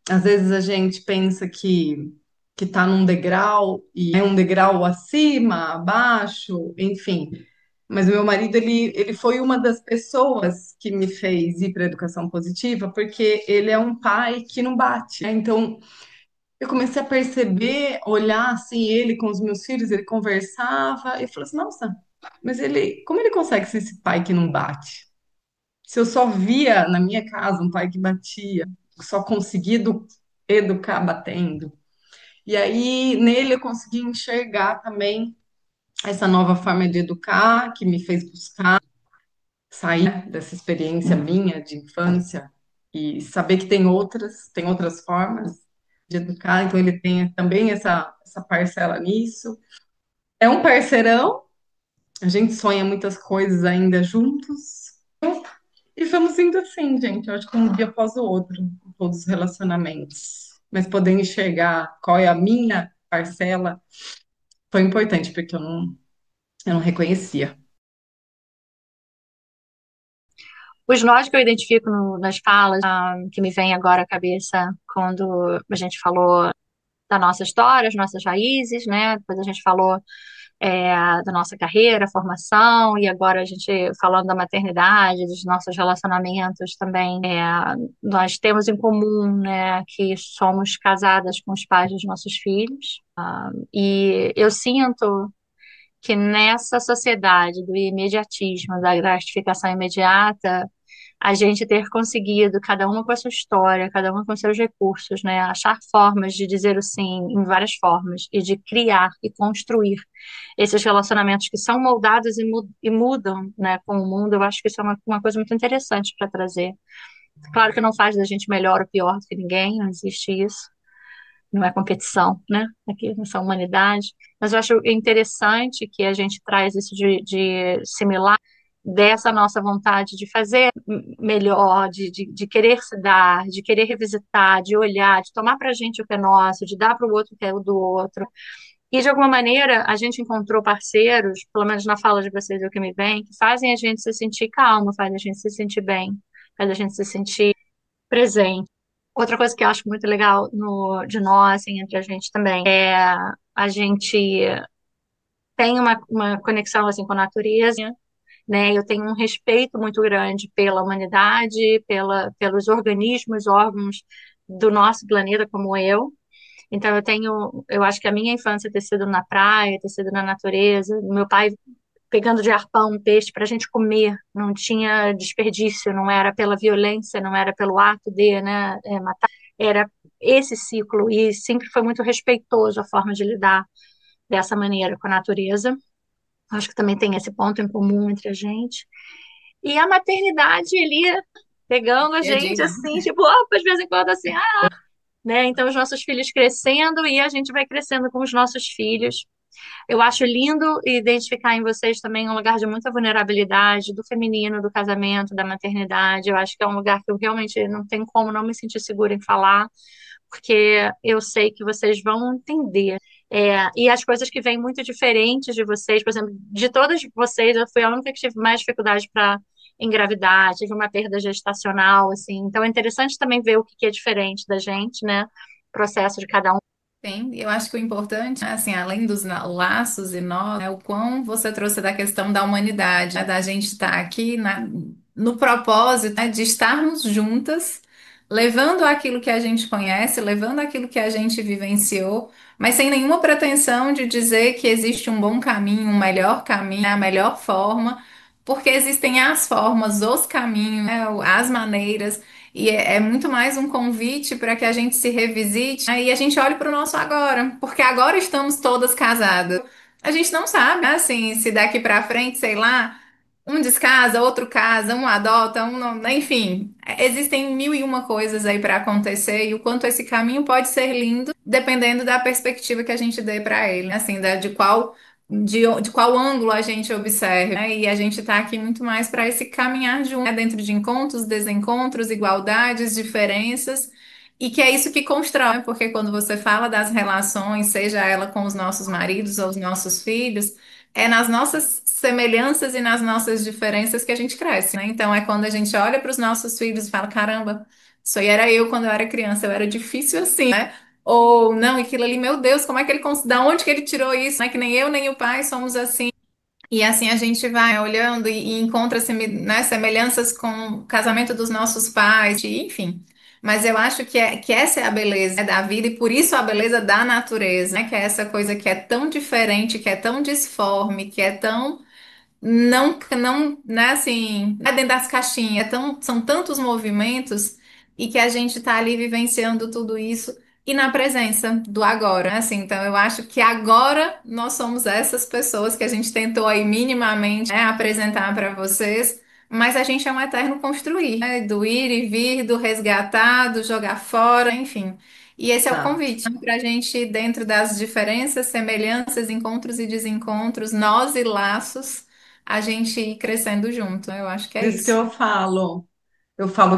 Às vezes a gente pensa que está num degrau e é um degrau acima, abaixo, enfim. Mas o meu marido, ele foi uma das pessoas que me fez ir para a educação positiva, porque ele é um pai que não bate, né? Então, eu comecei a perceber, olhar assim, ele com os meus filhos, ele conversava, e eu falei assim, nossa, mas como ele consegue ser esse pai que não bate? Se eu só via na minha casa um pai que batia, só conseguia educar batendo. E aí, nele eu consegui enxergar também essa nova forma de educar, que me fez buscar sair dessa experiência minha de infância e saber que tem outras formas de educar, então ele tem também essa parcela nisso. É um parceirão, a gente sonha muitas coisas ainda juntos. E vamos indo assim, gente. Eu acho que um dia após o outro, em todos os relacionamentos. Mas poder enxergar qual é a minha parcela foi importante, porque eu não reconhecia. Os nós que eu identifico nas falas, que me vem agora à cabeça quando a gente falou da nossa história, as nossas raízes, né? Depois a gente falou da nossa carreira, formação, e agora a gente falando da maternidade, dos nossos relacionamentos também. Nós temos em comum, né, que somos casadas com os pais dos nossos filhos, e eu sinto que nessa sociedade do imediatismo, da gratificação imediata, a gente ter conseguido, cada uma com a sua história, cada uma com seus recursos, né, achar formas de dizer o sim em várias formas e de criar e construir esses relacionamentos que são moldados e mudam, né, com o mundo, eu acho que isso é uma coisa muito interessante para trazer. Claro que não faz da gente melhor ou pior do que ninguém, não existe isso, não é competição, né, aqui nessa humanidade, mas eu acho interessante que a gente traz isso de similar dessa nossa vontade de fazer melhor, de querer se dar, de querer revisitar, de olhar, de tomar para a gente o que é nosso, de dar para o outro o que é o do outro. E, de alguma maneira, a gente encontrou parceiros, pelo menos na fala de vocês, é o que me vem, que fazem a gente se sentir calmo, fazem a gente se sentir bem, faz a gente se sentir presente. Outra coisa que eu acho muito legal de nós, assim, entre a gente também, é a gente tem uma conexão, assim, com a natureza, né? Eu tenho um respeito muito grande pela humanidade, pelos organismos, órgãos do nosso planeta como eu. Então eu acho que a minha infância ter sido na praia, ter sido na natureza, meu pai pegando de arpão um peixe para a gente comer, não tinha desperdício, não era pela violência, não era pelo ato de, né, matar, era esse ciclo e sempre foi muito respeitoso a forma de lidar dessa maneira com a natureza. Acho que também tem esse ponto em comum entre a gente. E a maternidade ali pegando a Dia a gente dia. assim, tipo, opa, de vez em quando assim, né? Então, os nossos filhos crescendo e a gente vai crescendo com os nossos filhos. Eu acho lindo identificar em vocês também um lugar de muita vulnerabilidade do feminino, do casamento, da maternidade. Eu acho que é um lugar que eu realmente não tenho como não me sentir segura em falar, porque eu sei que vocês vão entender. E as coisas que vêm muito diferentes de vocês, por exemplo, de todas vocês, eu fui a única que tive mais dificuldade para engravidar, tive uma perda gestacional, assim. Então é interessante também ver o que que é diferente da gente, né? O processo de cada um. Sim, eu acho que o importante, né, assim, além dos laços e nós, é o quão você trouxe da questão da humanidade, né, da gente estar aqui no propósito, né, de estarmos juntas, levando aquilo que a gente conhece, levando aquilo que a gente vivenciou, mas sem nenhuma pretensão de dizer que existe um bom caminho, um melhor caminho, a melhor forma, porque existem as formas, os caminhos, né, as maneiras. E é muito mais um convite para que a gente se revisite, né, e a gente olhe para o nosso agora, porque agora estamos todas casadas. A gente não sabe, né, assim, se daqui para frente, sei lá, um descasa, outro casa, um adota, um não, enfim, existem mil e uma coisas aí para acontecer e o quanto esse caminho pode ser lindo, dependendo da perspectiva que a gente dê para ele, né, assim, de qual ângulo a gente observa, né? E a gente está aqui muito mais para esse caminhar junto, né? Dentro de encontros, desencontros, igualdades, diferenças, e que é isso que constrói, né? Porque quando você fala das relações, seja ela com os nossos maridos ou os nossos filhos, é nas nossas semelhanças e nas nossas diferenças que a gente cresce, né? Então é quando a gente olha para os nossos filhos e fala, caramba, isso aí era eu quando eu era criança, eu era difícil assim, né? Ou não, aquilo ali, meu Deus, como é que ele, da onde que ele tirou isso? Não é que nem eu nem o pai somos assim. E assim a gente vai olhando e encontra né, semelhanças com o casamento dos nossos pais, e, enfim. Mas eu acho que essa é a beleza, né, da vida e por isso a beleza da natureza, né? Que é essa coisa que é tão diferente, que é tão disforme, que é tão não, né, assim, não é dentro das caixinhas, são tantos movimentos e que a gente está ali vivenciando tudo isso e na presença do agora, né, assim, então eu acho que agora nós somos essas pessoas que a gente tentou aí minimamente, né, apresentar para vocês, mas a gente é um eterno construir, né, do ir e vir, do resgatar, do jogar fora, enfim. E esse é o Exato. convite, né, para a gente, dentro das diferenças, semelhanças, encontros e desencontros, nós e laços, a gente ir crescendo junto. Eu acho que Por é isso que isso. eu falo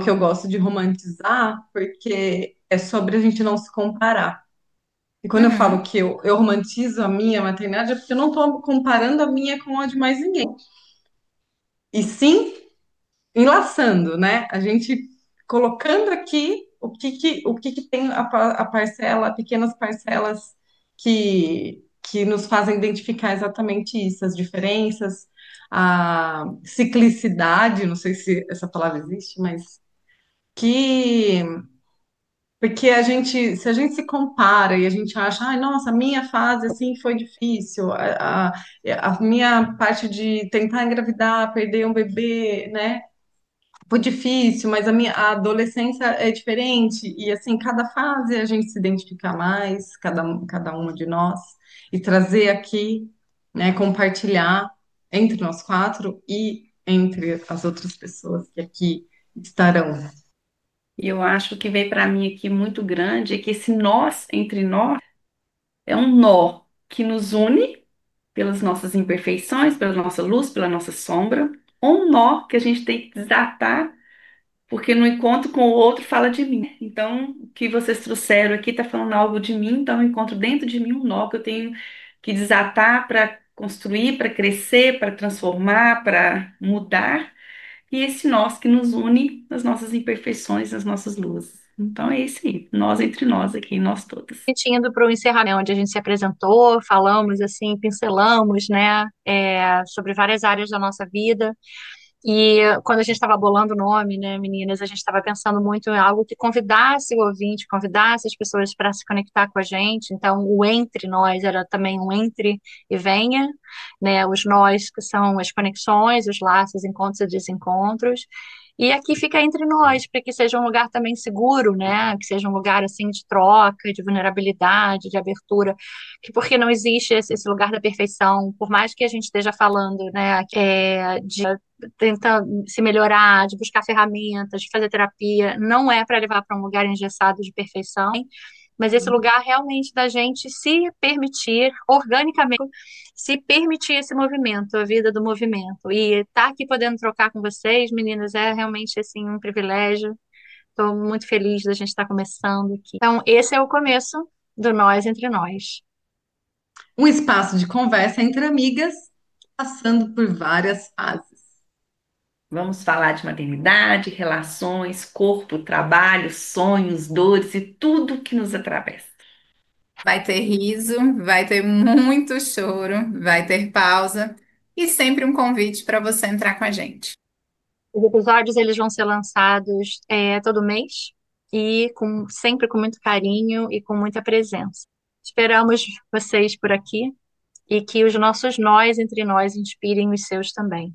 que eu gosto de romantizar, porque é sobre a gente não se comparar. E quando eu falo Uhum. que eu romantizo a minha maternidade, é porque eu não estou comparando a minha com a de mais ninguém. E sim enlaçando, né? A gente colocando aqui o que que tem a parcela, pequenas parcelas que nos fazem identificar exatamente isso, as diferenças, a ciclicidade, não sei se essa palavra existe, mas que porque se a gente se compara e a gente acha, ai, nossa, a minha fase assim foi difícil, a minha parte de tentar engravidar, perder um bebê, né? Foi difícil, mas a adolescência é diferente, e assim, cada fase a gente se identifica mais, cada uma de nós, e trazer aqui, né, compartilhar entre nós quatro e entre as outras pessoas que aqui estarão. E eu acho que vem para mim aqui muito grande é que esse nós entre nós é um nó que nos une pelas nossas imperfeições, pela nossa luz, pela nossa sombra, ou um nó que a gente tem que desatar, porque no encontro com o outro fala de mim. Então, o que vocês trouxeram aqui está falando algo de mim, então eu encontro dentro de mim um nó que eu tenho que desatar para construir, para crescer, para transformar, para mudar. E esse nós que nos une nas nossas imperfeições, nas nossas luzes. Então é isso aí, nós entre nós aqui, nós todas. A gente indo para o encerramento, onde a gente se apresentou, falamos assim, pincelamos, né, sobre várias áreas da nossa vida. E quando a gente estava bolando o nome, né, meninas, a gente estava pensando muito em algo que convidasse o ouvinte, convidasse as pessoas para se conectar com a gente. Então, o entre nós era também um entre e venha, né, os nós que são as conexões, os laços, encontros e desencontros. E aqui fica entre nós, para que seja um lugar também seguro, né? Que seja um lugar assim de troca, de vulnerabilidade, de abertura, que porque não existe esse lugar da perfeição, por mais que a gente esteja falando, né, de tentar se melhorar, de buscar ferramentas, de fazer terapia, não é para levar para um lugar engessado de perfeição, mas esse lugar realmente da gente se permitir organicamente, se permitir esse movimento, a vida do movimento. E estar aqui podendo trocar com vocês, meninas, é realmente assim um privilégio. Estou muito feliz da gente estar começando aqui. Então, esse é o começo do Nós Entre Nós. Um espaço de conversa entre amigas, passando por várias fases. Vamos falar de maternidade, relações, corpo, trabalho, sonhos, dores e tudo que nos atravessa. Vai ter riso, vai ter muito choro, vai ter pausa e sempre um convite para você entrar com a gente. Os episódios eles vão ser lançados todo mês e sempre com muito carinho e com muita presença. Esperamos vocês por aqui e que os nossos nós entre nós inspirem os seus também.